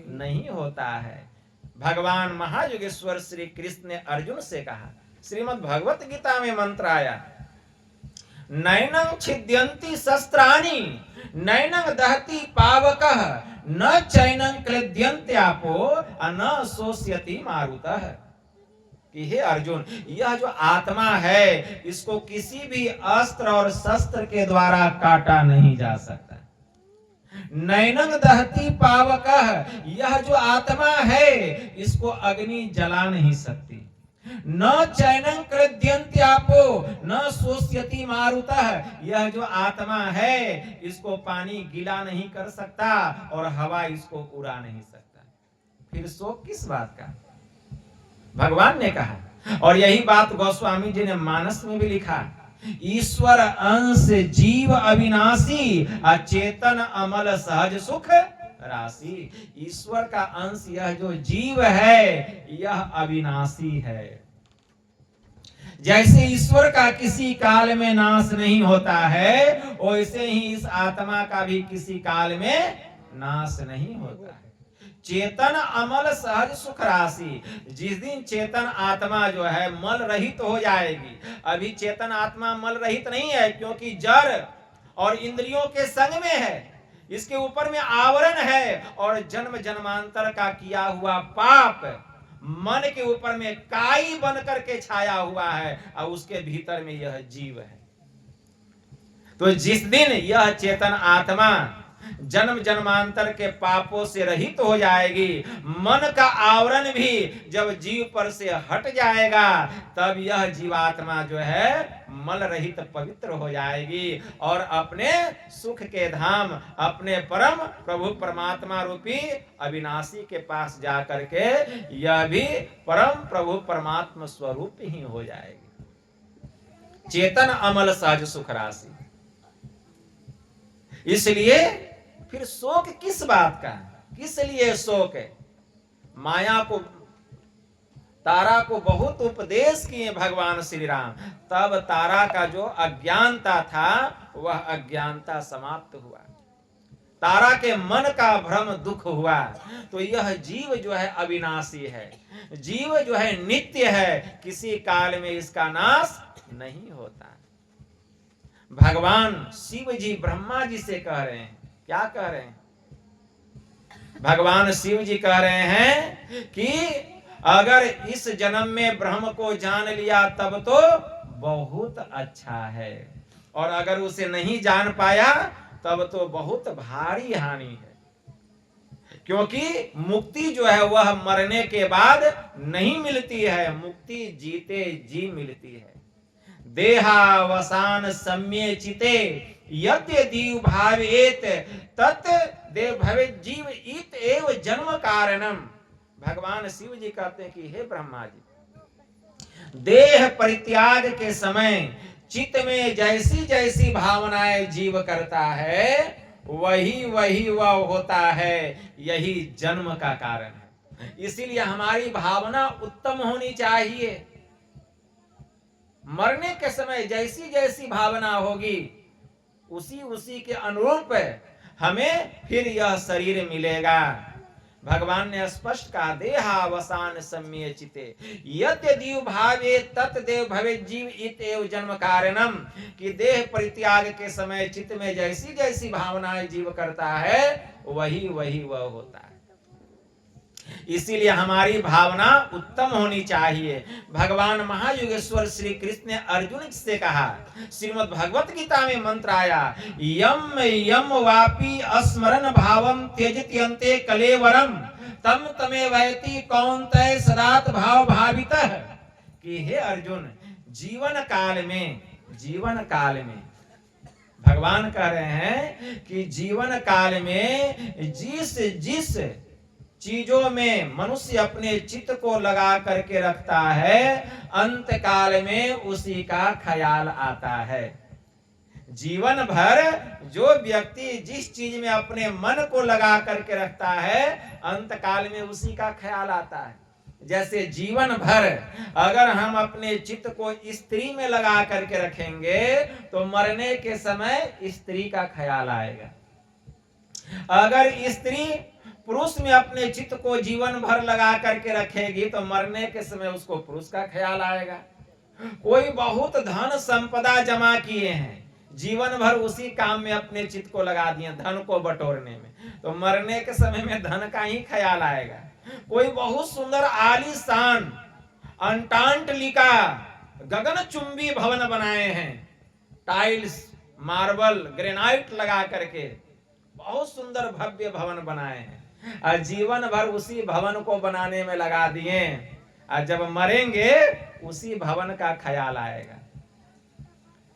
नहीं होता है। भगवान महायोगेश्वर श्री कृष्ण ने अर्जुन से कहा, श्रीमद् भगवत गीता में मंत्र आया, नैनं छिद्यन्ति शस्त्राणि नैनं दहति पावकः न चैनं क्लेद्यन्त्यापो न शोष्यति मारुतः। कि हे अर्जुन, यह जो आत्मा है, इसको किसी भी अस्त्र और शस्त्र के द्वारा काटा नहीं जा सकता। नैनं दहति पावकः, यह जो आत्मा है, इसको अग्नि जला नहीं सकती। न चैनं क्लेद्यन्त्यापो न शोष्यति मारुतः, यह जो आत्मा है, इसको पानी गीला नहीं कर सकता और हवा इसको उड़ा नहीं सकता। फिर शोक किस बात का? भगवान ने कहा, और यही बात गोस्वामी जी ने मानस में भी लिखा, ईश्वर अंश जीव अविनाशी, अचेतन अमल सहज सुख राशि। ईश्वर का अंश यह जो जीव है, यह अविनाशी है। जैसे ईश्वर का किसी काल में नाश नहीं होता है, वैसे ही इस आत्मा का भी किसी काल में नाश नहीं होता है। चेतन अमल सहज सुख राशि, जिस दिन चेतन आत्मा जो है मल रहित हो जाएगी। अभी चेतन आत्मा मल रहित नहीं है, क्योंकि जड़ और इंद्रियों के संग में है, इसके ऊपर में आवरण है, और जन्म जन्मांतर का किया हुआ पाप मन के ऊपर में काई बन करके छाया हुआ है, और उसके भीतर में यह जीव है। तो जिस दिन यह चेतन आत्मा जन्म जन्मांतर के पापों से रहित हो जाएगी, मन का आवरण भी जब जीव पर से हट जाएगा, तब यह जीवात्मा जो है मल रहित पवित्र हो जाएगी और अपने सुख के धाम, अपने परम प्रभु परमात्मा रूपी अविनाशी के पास जा करके यह भी परम प्रभु परमात्मा स्वरूप ही हो जाएगी। चेतन अमल सहज सुख राशि। इसलिए फिर शोक किस बात का, किस लिए शोक है? माया को, तारा को बहुत उपदेश किए भगवान श्री राम, तब तारा का जो अज्ञानता था वह अज्ञानता समाप्त हुआ, तारा के मन का भ्रम दुख हुआ। तो यह जीव जो है अविनाशी है, जीव जो है नित्य है, किसी काल में इसका नाश नहीं होता। भगवान शिव जी ब्रह्मा जी से कह रहे हैं, क्या कह रहे हैं? भगवान शिव जी कह रहे हैं कि अगर इस जन्म में ब्रह्म को जान लिया तब तो बहुत अच्छा है, और अगर उसे नहीं जान पाया तब तो बहुत भारी हानि है। क्योंकि मुक्ति जो है वह मरने के बाद नहीं मिलती है, मुक्ति जीते जी मिलती है। देहावसान सम्ये चिते यद्य दीव भावेत तत् देव भवे जीव इत एव जन्म कारणम। भगवान शिव जी कहते हैं कि हे ब्रह्मा जी, देह परित्याग के समय चित्त में जैसी जैसी भावनाएं जीव करता है वही वही वह होता है, यही जन्म का कारण है। इसीलिए हमारी भावना उत्तम होनी चाहिए। मरने के समय जैसी जैसी भावना होगी उसी उसी के अनुरूप हमें फिर यह शरीर मिलेगा। भगवान ने स्पष्ट कहा, देहावसान सम्ये चिते यद्य दीव भावे तत् देव भवे जीव इत एव जन्म कारणम, कि देह परित्याग के समय चित्त में जैसी जैसी भावनाएं जीव करता है वही वही वह होता है। इसीलिए हमारी भावना उत्तम होनी चाहिए। भगवान महायुगेश्वर श्री कृष्ण ने अर्जुन से कहा, श्रीमद् भगवत गीता में मंत्र आया, यम यम वापी अस्मरण भावम त्यजति अन्ते कलेवरम तम तमे वैति कौन्तेय सदात भाव भावितः। कि हे अर्जुन, जीवन काल में भगवान कह रहे हैं कि जीवन काल में जिस चीजों में मनुष्य अपने चित्त को लगा करके रखता है, अंत काल में उसी का ख्याल आता है। जीवन भर जो व्यक्ति जिस चीज में अपने मन को लगा करके रखता है, अंत काल में उसी का ख्याल आता है। जैसे जीवन भर अगर हम अपने चित्त को स्त्री में लगा करके रखेंगे तो मरने के समय स्त्री का ख्याल आएगा। अगर स्त्री पुरुष में अपने चित्त को जीवन भर लगा करके रखेगी तो मरने के समय उसको पुरुष का ख्याल आएगा। कोई बहुत धन संपदा जमा किए हैं, जीवन भर उसी काम में अपने चित्त को लगा दिए धन को बटोरने में, तो मरने के समय में धन का ही ख्याल आएगा। कोई बहुत सुंदर आलीशान अंटार्कटिका गगनचुंबी भवन बनाए हैं, टाइल्स मार्बल ग्रेनाइट लगा करके बहुत सुंदर भव्य भवन बनाए हैं, और जीवन भर उसी भवन को बनाने में लगा दिए, और जब मरेंगे उसी भवन का ख्याल आएगा।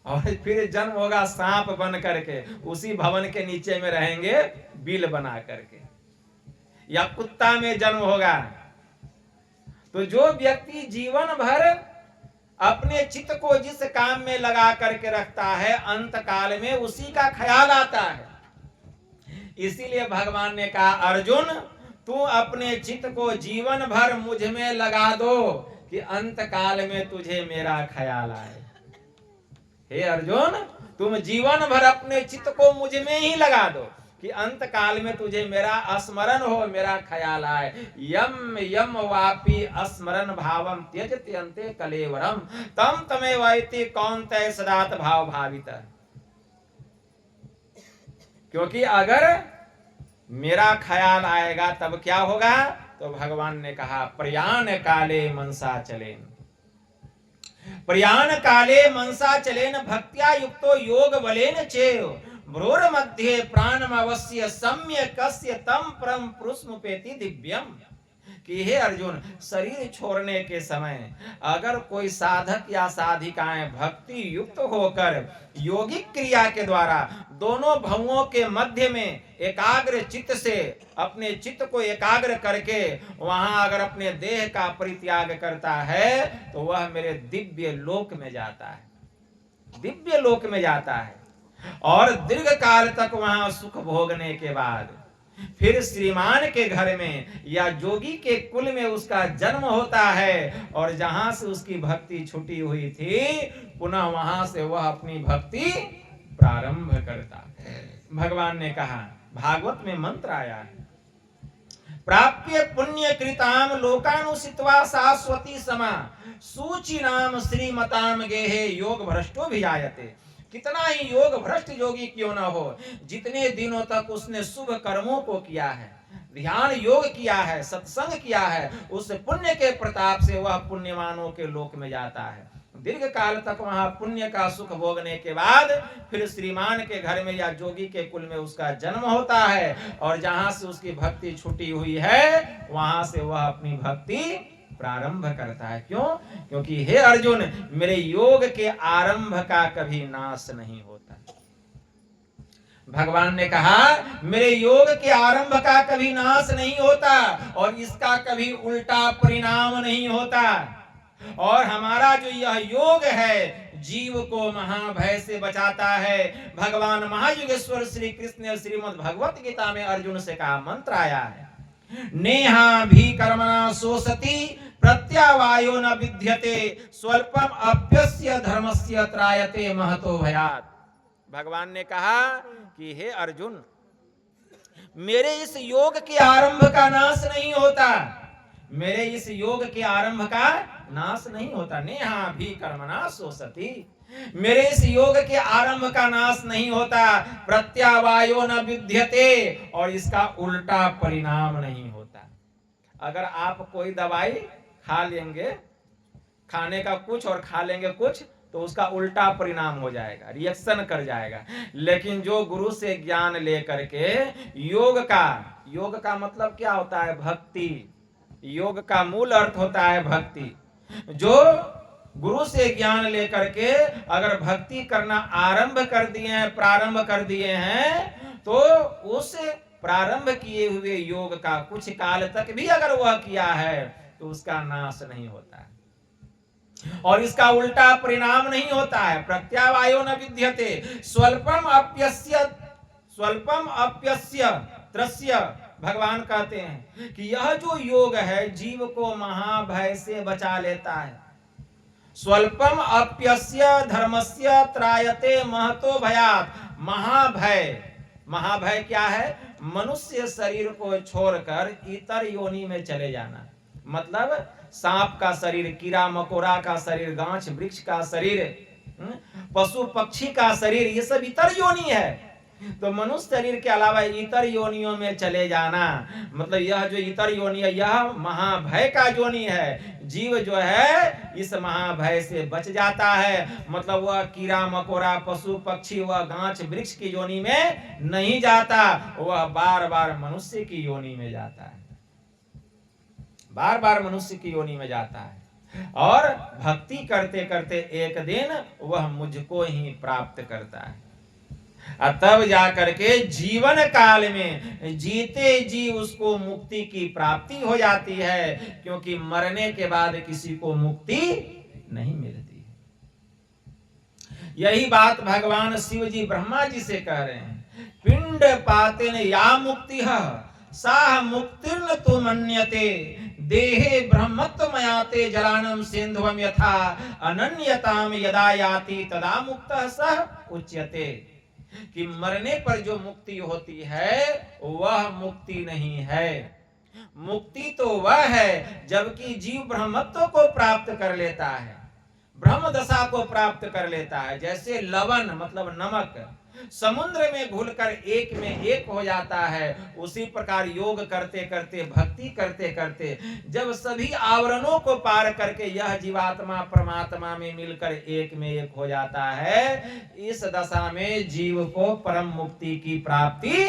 और फिर जन्म होगा सांप बन करके, उसी भवन के नीचे में रहेंगे बिल बना करके, या कुत्ता में जन्म होगा। तो जो व्यक्ति जीवन भर अपने चित्त को जिस काम में लगा करके रखता है, अंत काल में उसी का ख्याल आता है। इसीलिए भगवान ने कहा, अर्जुन तू अपने चित्त को जीवन भर मुझ में लगा दो कि अंत काल में तुझे मेरा ख्याल आए। हे अर्जुन, तुम जीवन भर अपने चित्त को मुझ में ही लगा दो कि अंत काल में तुझे मेरा स्मरण हो, मेरा ख्याल आए। यम यम वापी स्मरण भावम त्यजति अन्ते कलेवरम तम तमे वैति कौन्तेय सदात भाव भावितः। क्योंकि अगर मेरा ख्याल आएगा तब क्या होगा, तो भगवान ने कहा प्रयाण काले मनसा चलेन, प्रयाण काले मनसा चलेन भक्त्या युक्तो योग बलेन चेव भ्रूर मध्ये प्राणम अवश्य सम्यकस्य तम परम पुरुषमुपेति दिव्यम। कि हे अर्जुन, शरीर छोड़ने के समय अगर कोई साधक या साधिकाएं भक्ति युक्त होकर योगिक क्रिया के द्वारा दोनों भवों के मध्य में एकाग्र चित्त से अपने चित्त को एकाग्र करके वहां अगर अपने देह का परित्याग करता है तो वह मेरे दिव्य लोक में जाता है, दिव्य लोक में जाता है। और दीर्घ काल तक वहां सुख भोगने के बाद फिर श्रीमान के घर में या जोगी के कुल में उसका जन्म होता है, और जहां से उसकी भक्ति छुटी हुई थी पुनः वहां से वह अपनी भक्ति प्रारंभ करता है। भगवान ने कहा, भागवत में मंत्र आया है, प्राप्य पुण्य कृताम लोकानुसित्वा शाश्वती समा सूचि नाम श्रीमताम गेहे योग भ्रष्टो भी जायते। कितना ही योग भ्रष्ट योगी क्यों न हो, जितने दिनों तक उसने शुभ कर्मों को किया है, ध्यान योग किया है, सत्संग किया है, उस पुण्य के प्रताप से वह पुण्यवानों के लोक में जाता है। दीर्घ काल तक वहां पुण्य का सुख भोगने के बाद फिर श्रीमान के घर में या जोगी के कुल में उसका जन्म होता है, और जहां से उसकी भक्ति छूटी हुई है वहां से वह अपनी भक्ति प्रारंभ करता है। क्यों? क्योंकि हे अर्जुन, मेरे योग के आरंभ का कभी नाश नहीं होता। भगवान ने कहा मेरे योग के आरंभ का कभी नाश नहीं होता और इसका कभी उल्टा परिणाम नहीं होता। और हमारा जो यह योग है जीव को महाभय से बचाता है। भगवान महायुगेश्वर श्री कृष्ण ने श्रीमद् भगवत गीता में अर्जुन से कहा, मंत्र आया है, नेहा भी कर्मणा सोसति प्रत्यावायो न विद्यते स्वल्पम अप्यस्य धर्मस्य त्रायते महतो भयात्। भगवान ने कहा कि हे अर्जुन, मेरे इस योग के आरंभ का नाश नहीं होता, मेरे इस योग के आरंभ का नाश नहीं होता। नेहा भी कर्मणा सोसति, मेरे इस योग के आरंभ का नाश नहीं होता। प्रत्यावायो न विद्यते, और इसका उल्टा परिणाम नहीं होता। अगर आप कोई दवाई खा लेंगे, खाने का कुछ और खा लेंगे कुछ, तो उसका उल्टा परिणाम हो जाएगा, रिएक्शन कर जाएगा। लेकिन जो गुरु से ज्ञान लेकर के योग का मतलब क्या होता है? भक्ति। योग का मूल अर्थ होता है भक्ति। जो गुरु से ज्ञान लेकर के अगर भक्ति करना आरंभ कर दिए हैं, प्रारंभ कर दिए हैं, तो उस प्रारंभ किए हुए योग का कुछ काल तक भी अगर वह किया है तो उसका नाश नहीं होता है और इसका उल्टा परिणाम नहीं होता है। प्रत्यावायो न विद्यते स्वल्पम अप्यस्य त्रस्य। भगवान कहते हैं कि यह जो योग है जीव को महाभय से बचा लेता है। स्वल्पम अप्यस्य धर्मस्य त्रायते महतो भयात्। महाभय क्या है? मनुष्य शरीर को छोड़कर इतर योनि में चले जाना। मतलब सांप का शरीर, कीड़ा मकोड़ा का शरीर, गांछ वृक्ष का शरीर, पशु पक्षी का शरीर, ये सब इतर योनि है। तो मनुष्य शरीर के अलावा इतर योनियों में चले जाना, मतलब यह जो इतर योनि है यह महाभय का योनि है। जीव जो है इस महाभय से बच जाता है, मतलब वह कीड़ा मकोड़ा पशु पक्षी वह गांछ वृक्ष की योनि में नहीं जाता, वह बार बार मनुष्य की योनि में जाता है, बार बार मनुष्य की योनि में जाता है। और भक्ति करते करते एक दिन वह मुझको ही प्राप्त करता है। तब जाकर के जीवन काल में जीते जी उसको मुक्ति की प्राप्ति हो जाती है, क्योंकि मरने के बाद किसी को मुक्ति नहीं मिलती। यही बात भगवान शिव जी ब्रह्मा जी से कह रहे हैं, पिंड पातेन या मुक्ति सा मुक्तिर्न तु मन्यते देहे ब्रह्मत्वमयाते जलानम सिंधुवम यथा अनन्यताम यदा याति तदा मुक्तः सः उच्यते। कि मरने पर जो मुक्ति होती है वह मुक्ति नहीं है। मुक्ति तो वह है जबकि जीव ब्रह्मत्व को प्राप्त कर लेता है, ब्रह्म दशा को प्राप्त कर लेता है। जैसे लवण मतलब नमक, समुद्र में घुलकर एक में एक हो जाता है। उसी प्रकार योग करते करते, भक्ति करते करते जब सभी आवरणों को पार करके यह जीवात्मा परमात्मा में मिलकर एक में एक हो जाता है, इस दशा में जीव को परम मुक्ति की प्राप्ति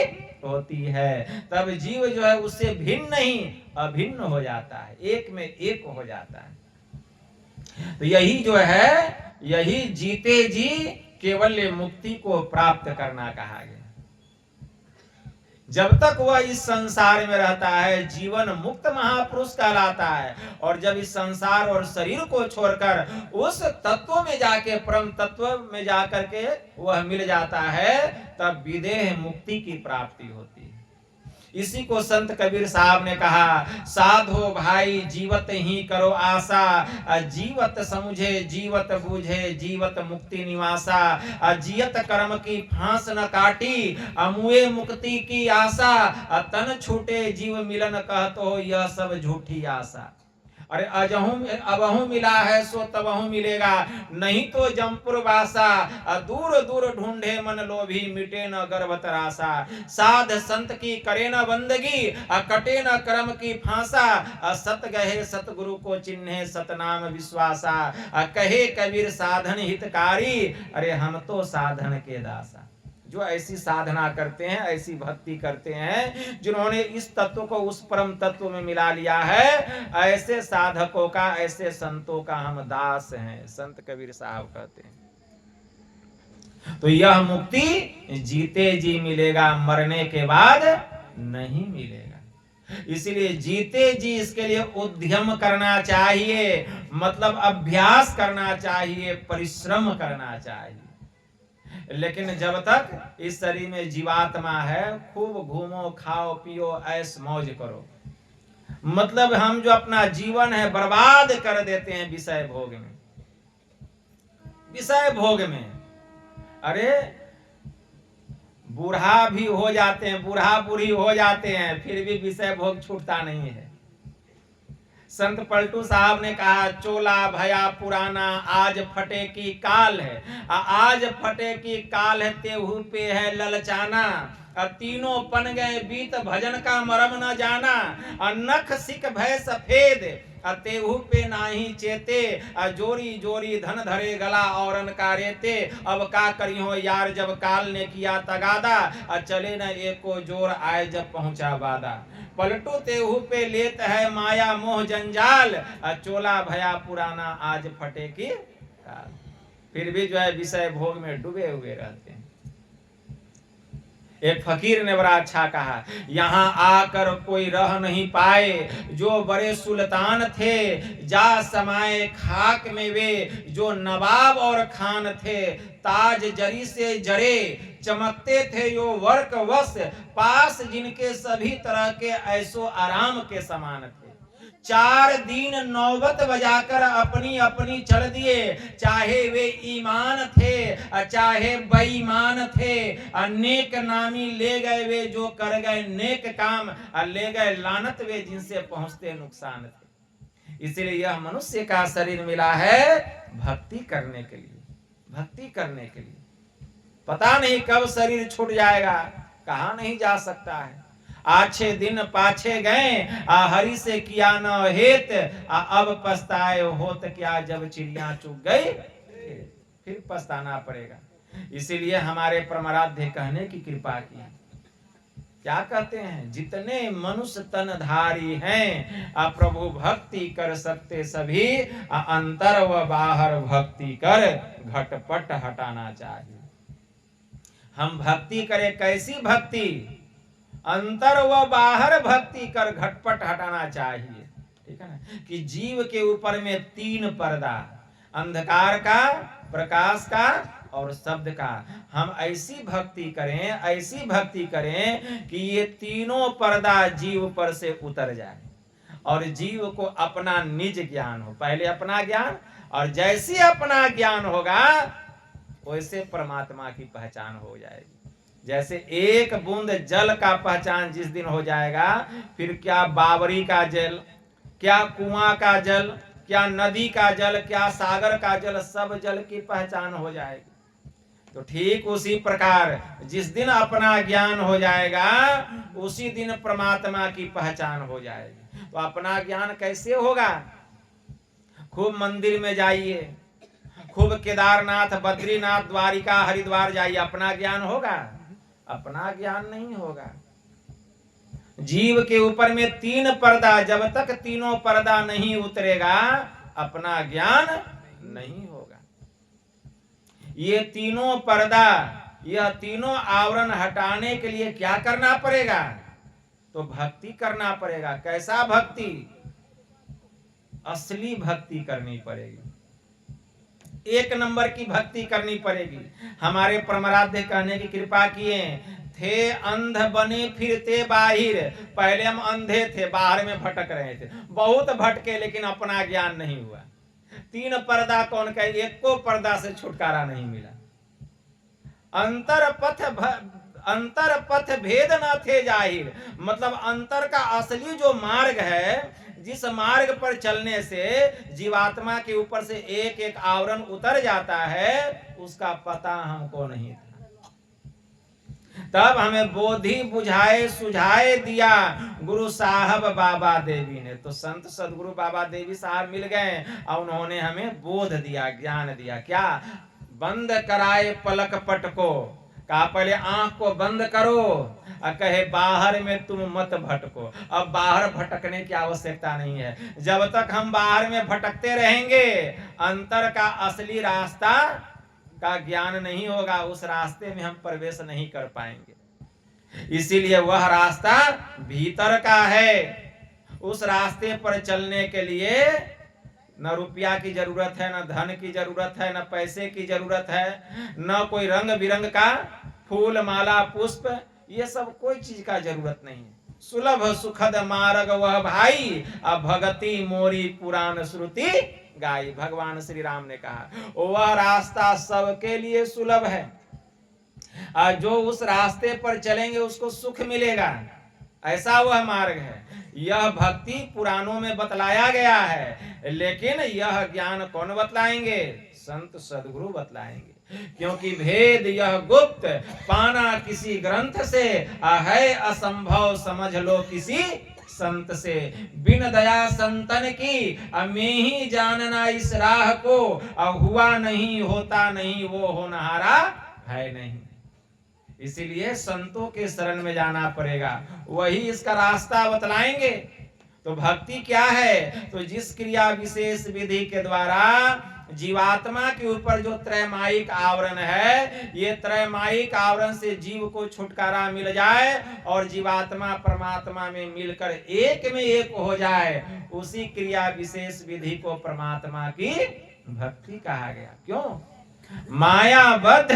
होती है। तब जीव जो है उससे भिन्न नहीं, अभिन्न हो जाता है, एक में एक हो जाता है। तो यही जो है, यही जीते जी केवल मुक्ति को प्राप्त करना कहा गया। जब तक वह इस संसार में रहता है जीवन मुक्त महापुरुष कहलाता है, और जब इस संसार और शरीर को छोड़कर उस तत्व में जाके, परम तत्व में जाकर के वह मिल जाता है, तब विदेह मुक्ति की प्राप्ति होती है। इसी को संत कबीर साहब ने कहा, साधो भाई जीवत ही करो आशा, जीवत समझे जीवत बूझे जीवत मुक्ति निवासा, जियत कर्म की फांस न काटी अमुए मुक्ति की आशा, तन छूटे जीव मिलन कहतो यह सब झूठी आशा। अरे अबहू मिला है सो तबहू मिलेगा, नहीं तो जमपुर वासा, दूर दूर ढूंढे मन लोभी मिटे न गर्भ तरासा, साध संत की करे न बंदगी कटे न कर्म की फांसा, सत गहे सतगुरु को चिन्हे सतनाम विश्वासा, कहे कबीर साधन हितकारी, अरे हम तो साधन के दासा। जो ऐसी साधना करते हैं, ऐसी भक्ति करते हैं, जिन्होंने इस तत्व को उस परम तत्व में मिला लिया है, ऐसे साधकों का, ऐसे संतों का हम दास हैं, संत कबीर साहब कहते हैं। तो यह मुक्ति जीते जी मिलेगा, मरने के बाद नहीं मिलेगा। इसलिए जीते जी इसके लिए उद्यम करना चाहिए, मतलब अभ्यास करना चाहिए, परिश्रम करना चाहिए। लेकिन जब तक इस शरीर में जीवात्मा है, खूब घूमो खाओ पियो ऐश मौज करो, मतलब हम जो अपना जीवन है बर्बाद कर देते हैं विषय भोग में, विषय भोग में। अरे बूढ़ा भी हो जाते हैं, बूढ़ा बूढ़ी हो जाते हैं, फिर भी विषय भोग छूटता नहीं है। संत पलटू साहब ने कहा, चोला भया पुराना आज फटे की काल है, आज फटे की काल है तेहू पे है ललचाना, तीनों पन गए बीत भजन का मरम न जाना, नख सिक भय सफेद तेहू पे नाही चेते, जोरी जोरी धन धरे गला औरन का रेते, अब का करियो यार जब काल ने किया तगादा, चले न एको जोर आए जब पहुंचा वादा, पलटू तेहू पे लेत है माया मोह जंजाल, चोला भया पुराना आज फटे की काल। फिर भी जो है विषय भोग में डूबे हुए रहते हैं। एक फकीर ने बड़ा अच्छा कहा, यहाँ आकर कोई रह नहीं पाए, जो बड़े सुल्तान थे जा समाए खाक में वे, जो नवाब और खान थे ताज जरी से जरे, चमकते थे यो वर्क वश, पास जिनके सभी तरह के ऐसो आराम के समान थे। 4 दिन नौबत बजाकर अपनी अपनी चल दिए, चाहे वे ईमान थे चाहे बेईमान थे, नेक नामी ले गए वे जो कर गए नेक काम, ले गए लानत वे जिनसे पहुंचते नुकसान थे। इसलिए यह मनुष्य का शरीर मिला है भक्ति करने के लिए, भक्ति करने के लिए। पता नहीं कब शरीर छूट जाएगा, कहाँ नहीं जा सकता है। आछे दिन पाछे गए हरि से किया न हेत, अब पछताए होत क्या जब चिड़िया चुग गई, फिर पछताना पड़ेगा। इसीलिए हमारे परमाराध्य कहने की कृपा की, क्या कहते हैं, जितने मनुष्य तनधारी हैं प्रभु भक्ति कर सकते सभी, अंतर व बाहर भक्ति कर घटपट हटाना चाहिए। हम भक्ति करें, कैसी भक्ति, अंतर व बाहर भक्ति कर घटपट हटाना चाहिए। ठीक है ना, कि जीव के ऊपर में 3 पर्दा, अंधकार का, प्रकाश का और शब्द का, हम ऐसी भक्ति करें, ऐसी भक्ति करें कि ये तीनों पर्दा जीव पर से उतर जाए और जीव को अपना निज ज्ञान हो। पहले अपना ज्ञान, और जैसे अपना ज्ञान होगा वैसे परमात्मा की पहचान हो जाएगी। जैसे एक बूंद जल का पहचान जिस दिन हो जाएगा, फिर क्या बावरी का जल, क्या कुआं का जल, क्या नदी का जल, क्या सागर का जल, सब जल की पहचान हो जाएगी। तो ठीक उसी प्रकार जिस दिन अपना ज्ञान हो जाएगा उसी दिन परमात्मा की पहचान हो जाएगी। तो अपना ज्ञान कैसे होगा? खूब मंदिर में जाइए, खूब केदारनाथ, बद्रीनाथ, द्वारिका, हरिद्वार जाइए, अपना ज्ञान होगा? अपना ज्ञान नहीं होगा। जीव के ऊपर में 3 पर्दा, जब तक तीनों पर्दा नहीं उतरेगा अपना ज्ञान नहीं होगा। ये तीनों पर्दा, यह तीनों आवरण हटाने के लिए क्या करना पड़ेगा? तो भक्ति करना पड़ेगा। कैसा भक्ति? असली भक्ति करनी पड़ेगी, 1 नंबर की भक्ति करनी पड़ेगी। हमारे परमाराध्य कहने की कृपा किए, थे अंध बने फिरते बाहिर। पहले हम अंधे थे, बाहर में भटक रहे थे, बहुत भटके, लेकिन अपना ज्ञान नहीं हुआ। 3 पर्दा कौन कहे? 1 को पर्दा से छुटकारा नहीं मिला। अंतर पथ भेद न थे जाहिर, मतलब अंतर का असली जो मार्ग है, जिस मार्ग पर चलने से जीवात्मा के ऊपर से एक एक आवरण उतर जाता है, उसका पता हमको नहीं था। तब हमें बोधि बुझाए सुझाए दिया गुरु साहब बाबा देवी ने। तो संत सदगुरु बाबा देवी साहब मिल गए और उन्होंने हमें बोध दिया, ज्ञान दिया। क्या? बंद कराए पलक पट को, कहा पहले आंख को बंद करो और कहे बाहर में तुम मत भटको। अब बाहर भटकने की आवश्यकता नहीं है। जब तक हम बाहर में भटकते रहेंगे अंतर का असली रास्ता का ज्ञान नहीं होगा, उस रास्ते में हम प्रवेश नहीं कर पाएंगे। इसीलिए वह रास्ता भीतर का है। उस रास्ते पर चलने के लिए न रुपया की जरूरत है, न धन की जरूरत है, न पैसे की जरूरत है, न कोई रंग बिरंग का फूल माला पुष्प, ये सब कोई चीज का जरूरत नहीं है। सुलभ सुखद मार्ग वह भाई, अब भगति मोरी पुराण श्रुति गाई। भगवान श्री राम ने कहा वह रास्ता सबके लिए सुलभ है, जो उस रास्ते पर चलेंगे उसको सुख मिलेगा, ऐसा वह मार्ग है। यह भक्ति पुराणों में बतलाया गया है, लेकिन यह ज्ञान कौन बतलाएंगे? संत सदगुरु बतलाएंगे। क्योंकि भेद यह गुप्त पाना किसी ग्रंथ से, है असंभव समझ लो किसी संत से। बिन दया संतन की मैं ही जानना इस राह को, हुआ नहीं होता नहीं वो होनहारा है नहीं। इसीलिए संतों के शरण में जाना पड़ेगा, वही इसका रास्ता बतलाएंगे। तो भक्ति क्या है? तो जिस क्रिया विशेष विधि के द्वारा जीवात्मा के ऊपर जो त्रैमायिक आवरण है, ये त्रैमायिक आवरण से जीव को छुटकारा मिल जाए और जीवात्मा परमात्मा में मिलकर एक में एक हो जाए, उसी क्रिया विशेष विधि को परमात्मा की भक्ति कहा गया। क्यों? मायाबद्ध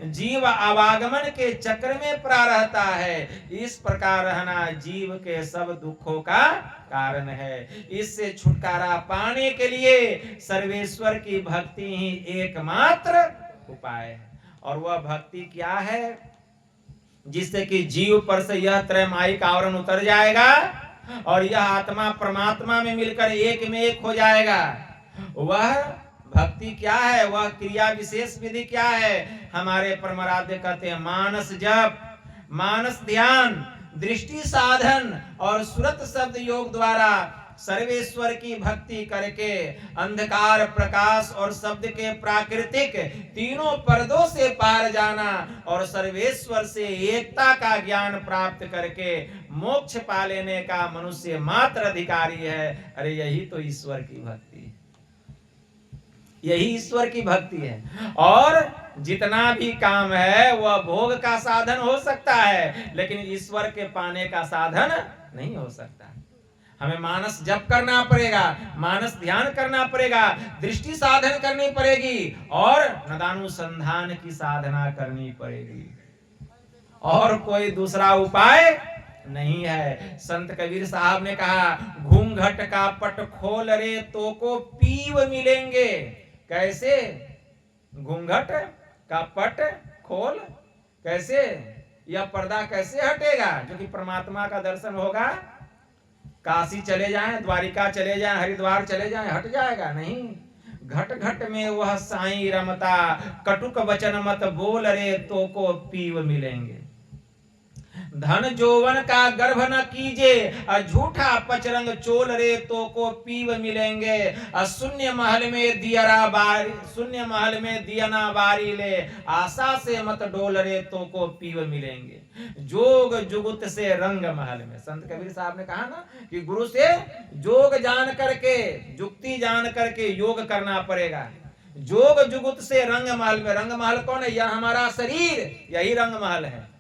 जीव आवागमन के चक्र में पड़ा रहता है, इस प्रकार रहना जीव के सब दुखों का कारण है। इससे छुटकारा पाने के लिए सर्वेश्वर की भक्ति ही एकमात्र उपाय है। और वह भक्ति क्या है? जिससे कि जीव पर से यह त्रैमायिक आवरण उतर जाएगा और यह आत्मा परमात्मा में मिलकर एक में एक हो जाएगा। वह भक्ति क्या है? वह क्रिया विशेष विधि क्या है? हमारे परमाराध्य कहते हैं मानस जप, मानस ध्यान, दृष्टि साधन और सुरत शब्द योग द्वारा सर्वेश्वर की भक्ति करके अंधकार प्रकाश और शब्द के प्राकृतिक तीनों पर्दों से पार जाना और सर्वेश्वर से एकता का ज्ञान प्राप्त करके मोक्ष पा लेने का मनुष्य मात्र अधिकारी है। अरे यही तो ईश्वर की भक्ति है, यही ईश्वर की भक्ति है। और जितना भी काम है वह भोग का साधन हो सकता है, लेकिन ईश्वर के पाने का साधन नहीं हो सकता। हमें मानस जप करना पड़ेगा, मानस ध्यान करना पड़ेगा, दृष्टि साधन करनी पड़ेगी और नदानुसंधान की साधना करनी पड़ेगी, और कोई दूसरा उपाय नहीं है। संत कबीर साहब ने कहा घूंघट का पट खोल रे तो को पीव मिलेंगे। कैसे? घूंघट का पट खोल, कैसे? यह पर्दा कैसे हटेगा? जो कि परमात्मा का दर्शन होगा। काशी चले जाएं, द्वारिका चले जाएं, हरिद्वार चले जाएं, हट जाएगा? नहीं। घट घट में वह साईं रमता, कटुक वचन मत बोल रे तो को पीव मिलेंगे। धन जोवन का गर्भ न कीजे, झूठा पचरंग चोल रे तो को पीव मिलेंगे। शून्य महल में दियरा बारी, शून्य महल में दियना बारी ले, आशा से मत डोल रे तो को पीव मिलेंगे। जोग जुगुत से रंग महल में, संत कबीर साहब ने कहा ना कि गुरु से जोग जान करके, जुक्ति जान करके योग करना पड़ेगा। जोग जुगुत से रंग महल में, रंग महल कौन है? यह हमारा शरीर, यही रंग महल है।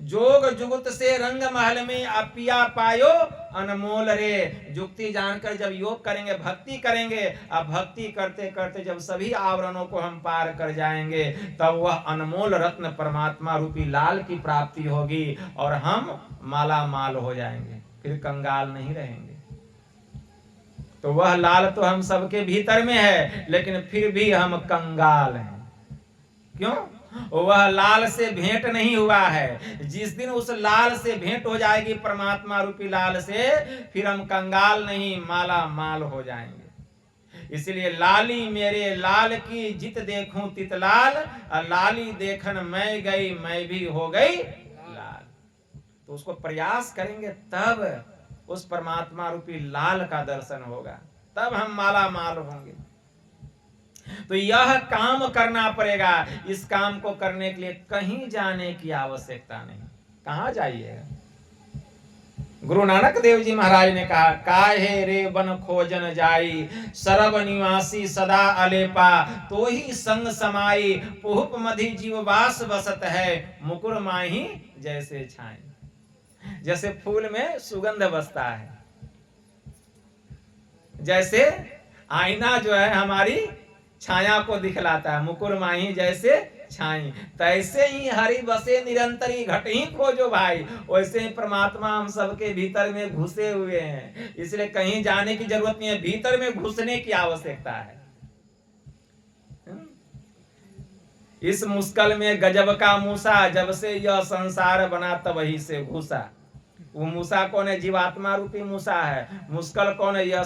जोग जुगुत से रंग महल में अपिया पायो अनमोल रे। जुक्ति जानकर जब योग करेंगे, भक्ति करेंगे, अब भक्ति करते करते जब सभी आवरणों को हम पार कर जाएंगे, तब वह अनमोल रत्न परमात्मा रूपी लाल की प्राप्ति होगी और हम माला माल हो जाएंगे, फिर कंगाल नहीं रहेंगे। तो वह लाल तो हम सबके भीतर में है, लेकिन फिर भी हम कंगाल हैं। क्यों? वह लाल से भेंट नहीं हुआ है। जिस दिन उस लाल से भेंट हो जाएगी, परमात्मा रूपी लाल से, फिर हम कंगाल नहीं माला माल हो जाएंगे। इसलिए लाली मेरे लाल की जित देखूं तित लाल, लाली देखन मैं गई मैं भी हो गई लाल। तो उसको प्रयास करेंगे तब उस परमात्मा रूपी लाल का दर्शन होगा, तब हम माला माल होंगे। तो यह काम करना पड़ेगा। इस काम को करने के लिए कहीं जाने की आवश्यकता नहीं। कहां जाइएगा? गुरु नानक देव जी महाराज ने कहा, काहे रे बन खोजन जाई, सरब निवासी सदा अलेपा, तो ही संग समाई, पुहुप मधि जीववास बसत है, मुकुर माही जैसे छाई। जैसे फूल में सुगंध बसता है, जैसे आईना जो है हमारी छाया को दिखलाता है, मुकुर माही जैसे छाई, तैसे ही हरि बसे निरंतरी घट ही खोजो भाई। वैसे ही परमात्मा हम सबके भीतर में घुसे हुए हैं, इसलिए कहीं जाने की जरूरत नहीं है, भीतर में घुसने की आवश्यकता है। इस मुश्किल में गजब का मूसा, जब से यह संसार बना तब ही से घुसा। वो मूसा कौन है? जीवात्मा रूपी मूसा है। मुश्किल कौन है? यह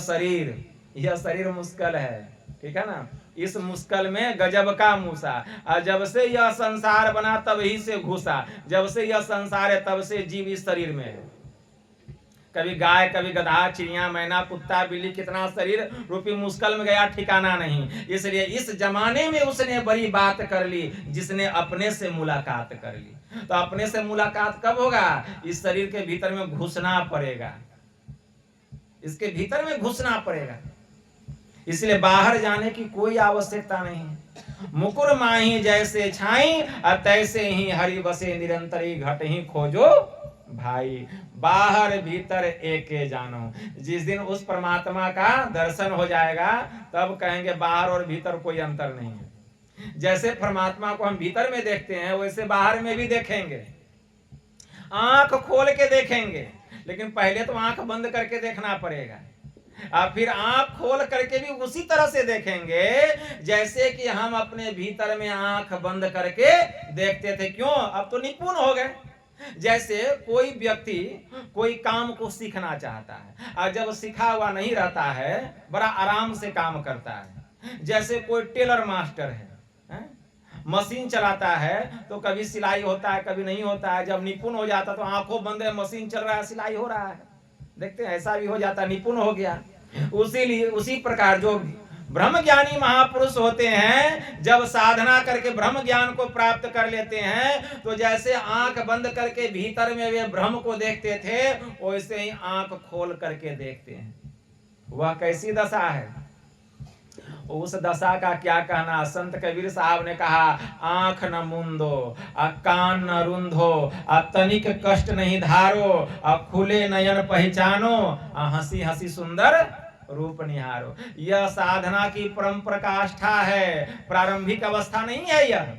शरीर मुश्किल है, ठीक है ना। इस मुश्किल में गजब का मूसा, और जब से यह संसार बना तब ही से घुसा। जब से यह संसार है तब से जीव इस शरीर में है। कभी गाय, कभी गधा, चिड़िया, मैना, कुत्ता, बिल्ली, कितना शरीर रूपी मुश्किल में गया, ठिकाना नहीं। इसलिए इस जमाने में उसने बड़ी बात कर ली, जिसने अपने से मुलाकात कर ली। तो अपने से मुलाकात कब होगा? इस शरीर के भीतर में घुसना पड़ेगा, इसके भीतर में घुसना पड़ेगा। इसलिए बाहर जाने की कोई आवश्यकता नहीं। मुकुर माही जैसे छाई, तैसे ही हरि बसे निरंतरी घट ही खोजो भाई। बाहर भीतर एके जानो। जिस दिन उस परमात्मा का दर्शन हो जाएगा, तब कहेंगे बाहर और भीतर कोई अंतर नहीं है। जैसे परमात्मा को हम भीतर में देखते हैं, वैसे बाहर में भी देखेंगे। आंख खोल के देखेंगे, लेकिन पहले तो आंख बंद करके देखना पड़ेगा। फिर आंख खोल करके भी उसी तरह से देखेंगे जैसे कि हम अपने भीतर में आंख बंद करके देखते थे। क्यों? अब तो निपुण हो गए। जैसे कोई व्यक्ति कोई काम को सीखना चाहता है, और जब सीखा हुआ नहीं रहता है, बड़ा आराम से काम करता है। जैसे कोई टेलर मास्टर है, मशीन चलाता है, तो कभी सिलाई होता है, कभी नहीं होता है। जब निपुण हो जाता तो आंखों बंद है, मशीन चल रहा है, सिलाई हो रहा है। देखते हैं, ऐसा भी हो जाता, निपुण हो गया। उसी प्रकार जो ब्रह्म ज्ञानी महापुरुष होते हैं, जब साधना करके ब्रह्म ज्ञान को प्राप्त कर लेते हैं, तो जैसे आंख बंद करके भीतर में वे ब्रह्म को देखते थे, वैसे ही आंख खोल करके देखते हैं। वह कैसी दशा है? उस दशा का क्या कहना। संत कबीर साहब ने कहा, आंख न मूंदो, कान न रुंधो, तनिक कष्ट नहीं धारो, खुले नयन पहचानो, हंसी हंसी सुंदर रूप निहारो। यह साधना की परम प्रकाष्ठा है, प्रारंभिक अवस्था नहीं है। यह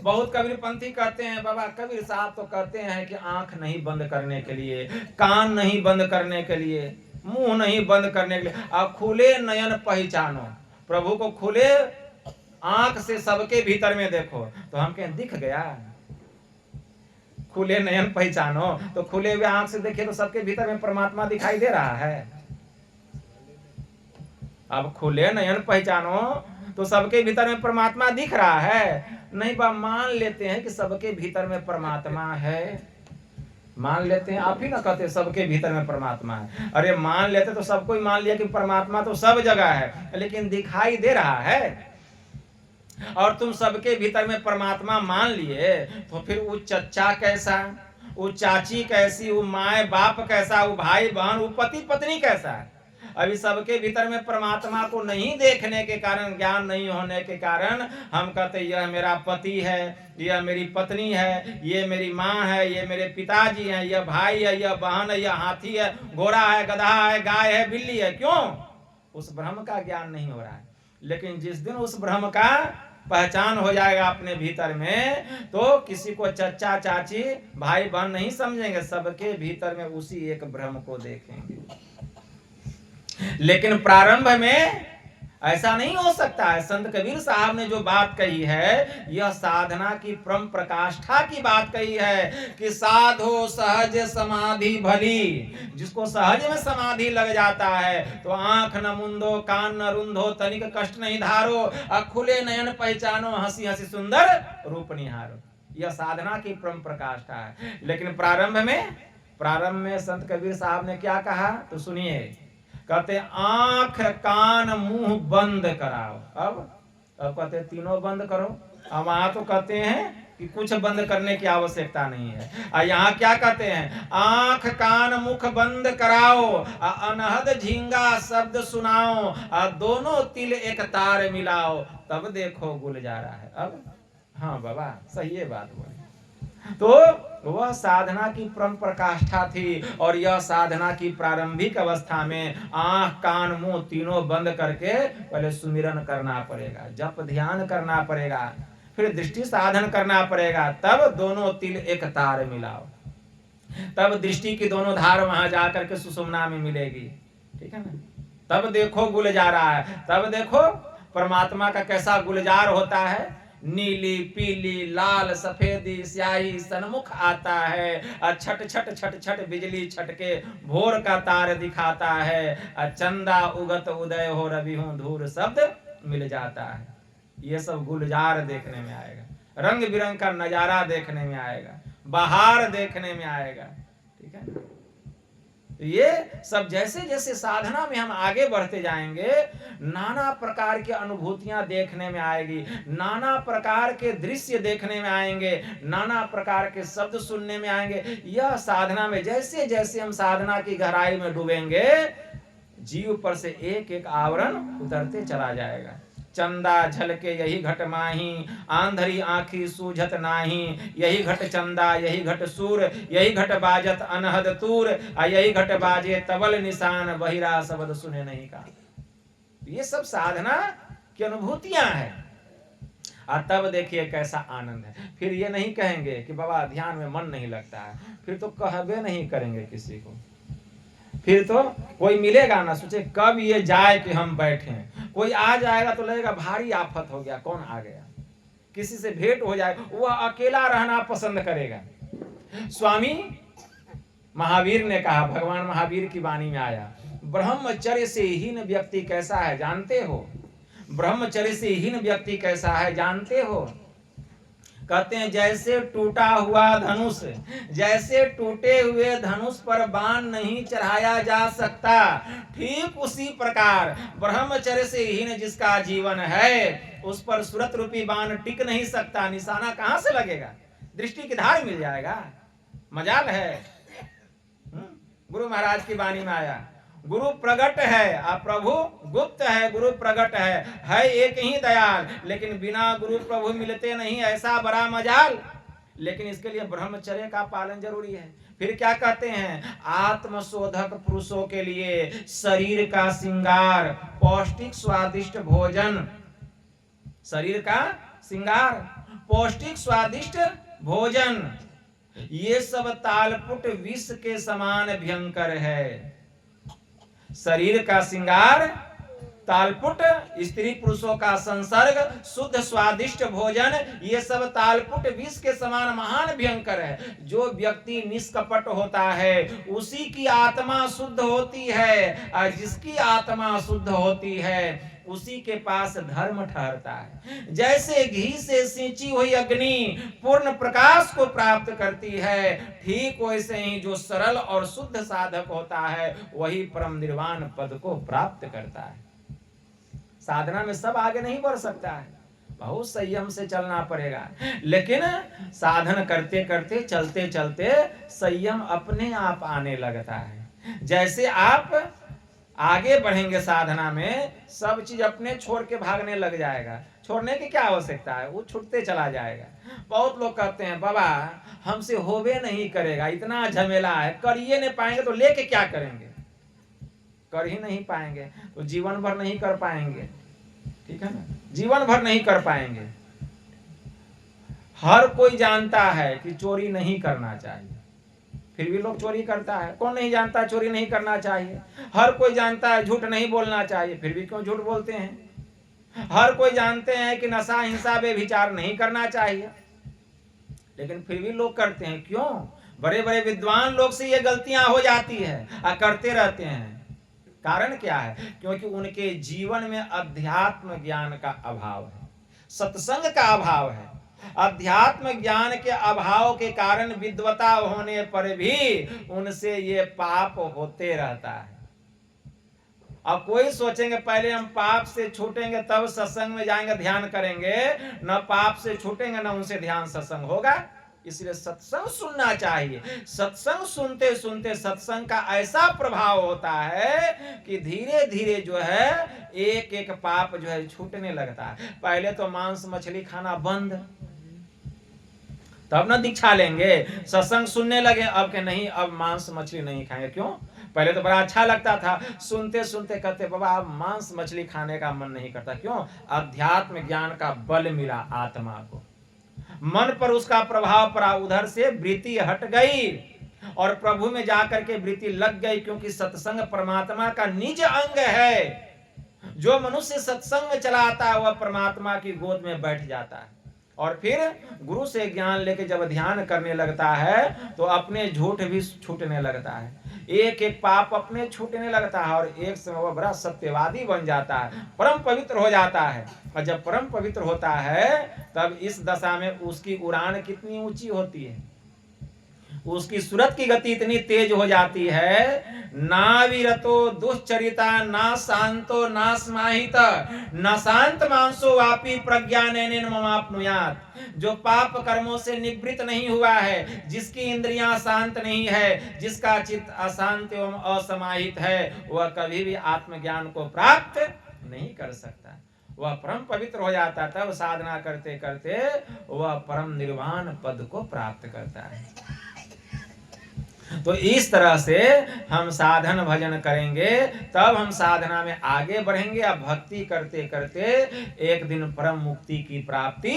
बहुत कबीरपंथी कहते हैं, बाबा कबीर साहब तो कहते हैं कि आंख नहीं बंद करने के लिए, कान नहीं बंद करने के लिए, मुंह नहीं बंद करने के लिए, आप खुले नयन पहचानो। प्रभु को खुले आंख से सबके भीतर में देखो। तो हम कहें दिख गया, खुले नयन पहचानो, तो खुले हुए आंख से देखिए तो सबके भीतर में परमात्मा दिखाई दे रहा है। अब खुले नयन पहचानो तो सबके भीतर में परमात्मा दिख रहा है। नहीं बा, मान लेते हैं कि सबके भीतर में परमात्मा है, मान लेते हैं। आप ही ना कहते सबके भीतर में परमात्मा है। अरे मान लेते तो सबको ही मान लिया कि परमात्मा तो सब जगह है, लेकिन दिखाई दे रहा है। और तुम सबके भीतर में परमात्मा मान लिए तो फिर वो चच्चा कैसा, वो चाची कैसी, वो माए बाप कैसा, वो भाई बहन, वो पति पत्नी कैसा है। अभी सबके भीतर में परमात्मा को नहीं देखने के कारण, ज्ञान नहीं होने के कारण हम कहते यह मेरा पति है, यह मेरी पत्नी है, ये मेरी माँ है, ये मेरे पिताजी हैं, यह भाई है, यह बहन है, यह हाथी है, घोड़ा है, गधा है, गाय है, बिल्ली है। क्यों? उस ब्रह्म का ज्ञान नहीं हो रहा है। लेकिन जिस दिन उस ब्रह्म का पहचान हो जाएगा अपने भीतर में, तो किसी को चच्चा चाची भाई बहन नहीं समझेंगे, सबके भीतर में उसी एक ब्रह्म को देखेंगे। लेकिन प्रारंभ में ऐसा नहीं हो सकता है। संत कबीर साहब ने जो बात कही है, यह साधना की परम प्रकाष्ठा की बात कही है कि साधो सहज समाधि भली। जिसको सहज में समाधि लग जाता है तो आंख न मुंदो, कान न रुंधो, तनिक कष्ट नहीं धारो, खुले नयन पहचानो, हंसी हंसी सुंदर रूप निहारो। यह साधना की परम प्रकाष्ठा है। लेकिन प्रारंभ में संत कबीर साहब ने क्या कहा तो सुनिए। कहते आंख कान मुंह बंद कराओ। अब कहते तीनों बंद करो। अब वहां तो कहते हैं कि कुछ बंद करने की आवश्यकता नहीं है। और यहाँ क्या कहते हैं? आंख कान मुख बंद कराओ, अनहद झींगा शब्द सुनाओ, दोनों तिल एक तार मिलाओ, तब देखो गुलजारा है। अब हाँ बाबा, सही है बात बोले। तो वह साधना की परम प्रकाष्ठा थी। और यह साधना की प्रारंभिक अवस्था में आंख कान मुंह तीनों बंद करके पहले सुमिरन करना पड़ेगा, जप ध्यान करना पड़ेगा, फिर दृष्टि साधन करना पड़ेगा, तब दोनों तिल एक तार मिलाओ, तब दृष्टि की दोनों धार वहां जाकर के सुषुम्ना में मिलेगी। ठीक है ना? तब देखो गुलजारा है। तब देखो परमात्मा का कैसा गुलजार होता है। नीली पीली लाल सफेदी स्याही सन्मुख आता है, छट छट छट छट बिजली छटके भोर का तार दिखाता है, चंदा उगत उदय हो रवि हूं धूर शब्द मिल जाता है। ये सब गुलजार देखने में आएगा, रंग बिरंग का नजारा देखने में आएगा, बहार देखने में आएगा। ठीक है? ये सब जैसे जैसे साधना में हम आगे बढ़ते जाएंगे, नाना प्रकार की अनुभूतियां देखने में आएगी, नाना प्रकार के दृश्य देखने में आएंगे, नाना प्रकार के शब्द सुनने में आएंगे। यह साधना में जैसे जैसे हम साधना की गहराई में डूबेंगे, जीव पर से एक एक आवरण उतरते चला जाएगा। चंदा झलके यही घट माही, आंधरी आंखी सूझत नाही, यही घट चंदा यही घट सूर, यही घट बाजत अनहद तूर, यही घट बाजे तबल निशान, बहिरा शब्द सुने नहीं का। ये सब साधना की अनुभूतियां हैं। और तब देखिए कैसा आनंद है। फिर ये नहीं कहेंगे कि बाबा ध्यान में मन नहीं लगता है, फिर तो कहबे नहीं करेंगे किसी को। फिर तो कोई मिलेगा ना, सोचे कब ये जाए कि हम बैठे। कोई आ जाएगा तो लगेगा भारी आफत हो गया, कौन आ गया। किसी से भेंट हो जाएगा, वह अकेला रहना पसंद करेगा। स्वामी महावीर ने कहा, भगवान महावीर की वाणी में आया, ब्रह्मचर्य से हीन व्यक्ति कैसा है जानते हो? ब्रह्मचर्य से हीन व्यक्ति कैसा है जानते हो? कहते हैं जैसे टूटा हुआ धनुष, जैसे टूटे हुए धनुष पर बाण नहीं चढ़ाया जा सकता, ठीक उसी प्रकार ब्रह्मचर्य से हीन जिसका जीवन है, उस पर सुरत रूपी बाण टिक नहीं सकता। निशाना कहां से लगेगा? दृष्टि की धार मिल जाएगा। मजाल है। गुरु महाराज की वाणी में आया, गुरु प्रगट है और प्रभु गुप्त है। गुरु प्रगट है एक ही दयाल, लेकिन बिना गुरु प्रभु मिलते नहीं, ऐसा बड़ा मजाल। लेकिन इसके लिए ब्रह्मचर्य का पालन जरूरी है। फिर क्या कहते हैं? आत्मशोधक पुरुषों के लिए शरीर का श्रृंगार, पौष्टिक स्वादिष्ट भोजन, शरीर का श्रृंगार, पौष्टिक स्वादिष्ट भोजन, ये सब तालपुट विष के समान भयंकर है। शरीर का श्रृंगार, तालपुट, स्त्री पुरुषों का संसर्ग, शुद्ध स्वादिष्ट भोजन, ये सब तालपुट विष के समान महान भयंकर है। जो व्यक्ति निष्कपट होता है उसी की आत्मा शुद्ध होती है, और जिसकी आत्मा शुद्ध होती है उसी के पास धर्म ठहरता है। जैसे घी से सिंची हुई अग्नि पूर्ण प्रकाश को प्राप्त करती है, ठीक वैसे ही जो सरल और शुद्ध साधक होता है वही परम निर्वाण पद को प्राप्त करता है। साधना में सब आगे नहीं बढ़ सकता है, बहुत संयम से चलना पड़ेगा, लेकिन साधन करते करते चलते चलते संयम अपने आप आने लगता है। जैसे आप आगे बढ़ेंगे साधना में, सब चीज अपने छोड़ के भागने लग जाएगा। छोड़ने की क्या आवश्यकता है, वो छूटते चला जाएगा। बहुत लोग कहते हैं बाबा हमसे होवे नहीं करेगा, इतना झमेला है, करिए नहीं पाएंगे तो लेके क्या करेंगे, कर ही नहीं पाएंगे तो जीवन भर नहीं कर पाएंगे, ठीक है ना, जीवन भर नहीं कर पाएंगे। हर कोई जानता है कि चोरी नहीं करना चाहिए, फिर भी लोग चोरी करता है। कौन नहीं जानता चोरी नहीं करना चाहिए? हर कोई जानता है झूठ नहीं बोलना चाहिए, फिर भी क्यों झूठ बोलते हैं? हर कोई जानते हैं कि नशा हिंसा बेविचार नहीं करना चाहिए, लेकिन फिर भी लोग करते हैं। क्यों? बड़े बड़े विद्वान लोग से ये गलतियां हो जाती है और करते रहते हैं। कारण क्या है? क्योंकि उनके जीवन में अध्यात्म ज्ञान का अभाव है, सत्संग का अभाव है। अध्यात्म ज्ञान के अभाव के कारण विद्वता होने पर भी उनसे ये पाप होते रहता है। अब कोई सोचेंगे पहले हम पाप से छूटेंगे तब सत्संग में जाएंगे ध्यान करेंगे, न पाप से छूटेंगे न उनसे ध्यान सत्संग होगा। इसलिए सत्संग सुनना चाहिए। सत्संग सुनते सुनते सत्संग का ऐसा प्रभाव होता है कि धीरे धीरे जो है एक एक पाप जो है छूटने लगता है। पहले तो मांस मछली खाना बंद, तब ना दीक्षा लेंगे। सत्संग सुनने लगे, अब के नहीं अब मांस मछली नहीं खाएंगे। क्यों? पहले तो बड़ा अच्छा लगता था, सुनते सुनते कहते बाबा अब मांस मछली खाने का मन नहीं करता। क्यों? अध्यात्म ज्ञान का बल मिला आत्मा को, मन पर उसका प्रभाव पड़ा, उधर से वृत्ति हट गई और प्रभु में जाकर के वृत्ति लग गई। क्योंकि सत्संग परमात्मा का निज अंग है। जो मनुष्य सत्संग में चला आता है वह परमात्मा की गोद में बैठ जाता है और फिर गुरु से ज्ञान लेके जब ध्यान करने लगता है तो अपने झूठ भी छूटने लगता है, एक एक पाप अपने छूटने लगता है और एक समय वह बड़ा सत्यवादी बन जाता है, परम पवित्र हो जाता है। और जब परम पवित्र होता है तब इस दशा में उसकी उड़ान कितनी ऊंची होती है, उसकी सूरत की गति इतनी तेज हो जाती है। ना विरतो दुश्चरिता ना शांतो ना स्माहित न शांत मांसो वापी प्रज्ञानेन ममाप्नुयात्। जो पाप कर्मों से निवृत्त नहीं हुआ है, जिसकी इंद्रियां शांत नहीं है, जिसका चित्त अशांत एवं असमाहित है, वह कभी भी आत्मज्ञान को प्राप्त नहीं कर सकता। वह परम पवित्र हो जाता, तब साधना करते करते वह परम निर्वाण पद को प्राप्त करता है। तो इस तरह से हम साधन भजन करेंगे तब हम साधना में आगे बढ़ेंगे। अब भक्ति करते करते एक दिन परम मुक्ति की प्राप्ति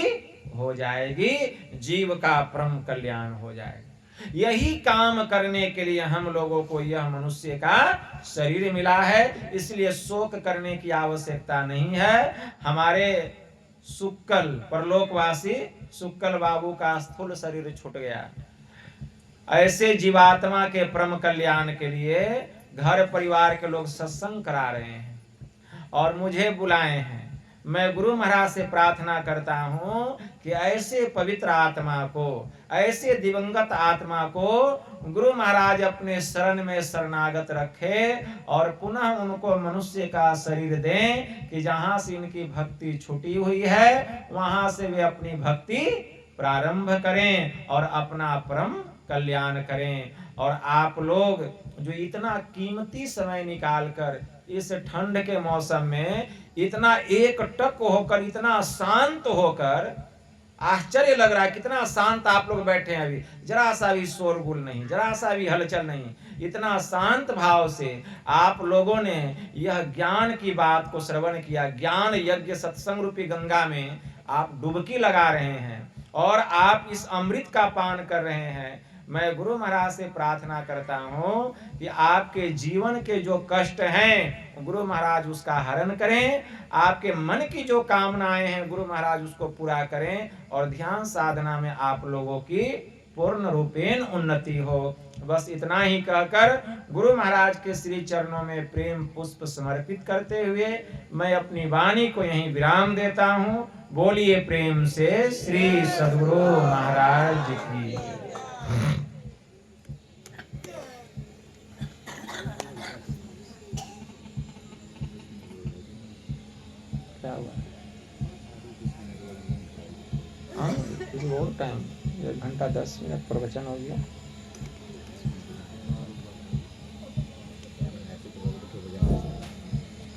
हो जाएगी, जीव का परम कल्याण हो जाएगा। यही काम करने के लिए हम लोगों को यह मनुष्य का शरीर मिला है, इसलिए शोक करने की आवश्यकता नहीं है। हमारे सुक्कल परलोकवासी सुक्कल बाबू का स्थूल शरीर छूट गया। ऐसे जीवात्मा के परम कल्याण के लिए घर परिवार के लोग सत्संग करा रहे हैं और मुझे बुलाए हैं। मैं गुरु महाराज से प्रार्थना करता हूँ कि ऐसे पवित्र आत्मा को, ऐसे दिवंगत आत्मा को गुरु महाराज अपने शरण में शरणागत रखे और पुनः उनको मनुष्य का शरीर दें कि जहाँ से इनकी भक्ति छूटी हुई है वहाँ से वे अपनी भक्ति प्रारंभ करें और अपना परम कल्याण करें। और आप लोग जो इतना कीमती समय निकालकर इस ठंड के मौसम में इतना एक टक होकर, इतना शांत होकर, आश्चर्य लग रहा है कितना शांत आप लोग बैठे हैं। अभी जरा सा भी शोरगुल नहीं, जरा सा भी हलचल नहीं, इतना शांत भाव से आप लोगों ने यह ज्ञान की बात को श्रवण किया। ज्ञान यज्ञ सत्संग रूपी गंगा में आप डुबकी लगा रहे हैं और आप इस अमृत का पान कर रहे हैं। मैं गुरु महाराज से प्रार्थना करता हूँ कि आपके जीवन के जो कष्ट हैं गुरु महाराज उसका हरण करें, आपके मन की जो कामनाएं हैं गुरु महाराज उसको पूरा करें, और ध्यान साधना में आप लोगों की पूर्ण रूपेण उन्नति हो। बस इतना ही कहकर गुरु महाराज के श्री चरणों में प्रेम पुष्प समर्पित करते हुए मैं अपनी वाणी को यहीं विराम देता हूँ। बोलिए प्रेम से श्री सद्गुरु महाराज की। क्या हुआ? हाँ, और टाइम 1 घंटा 10 मिनट प्रवचन हो गया।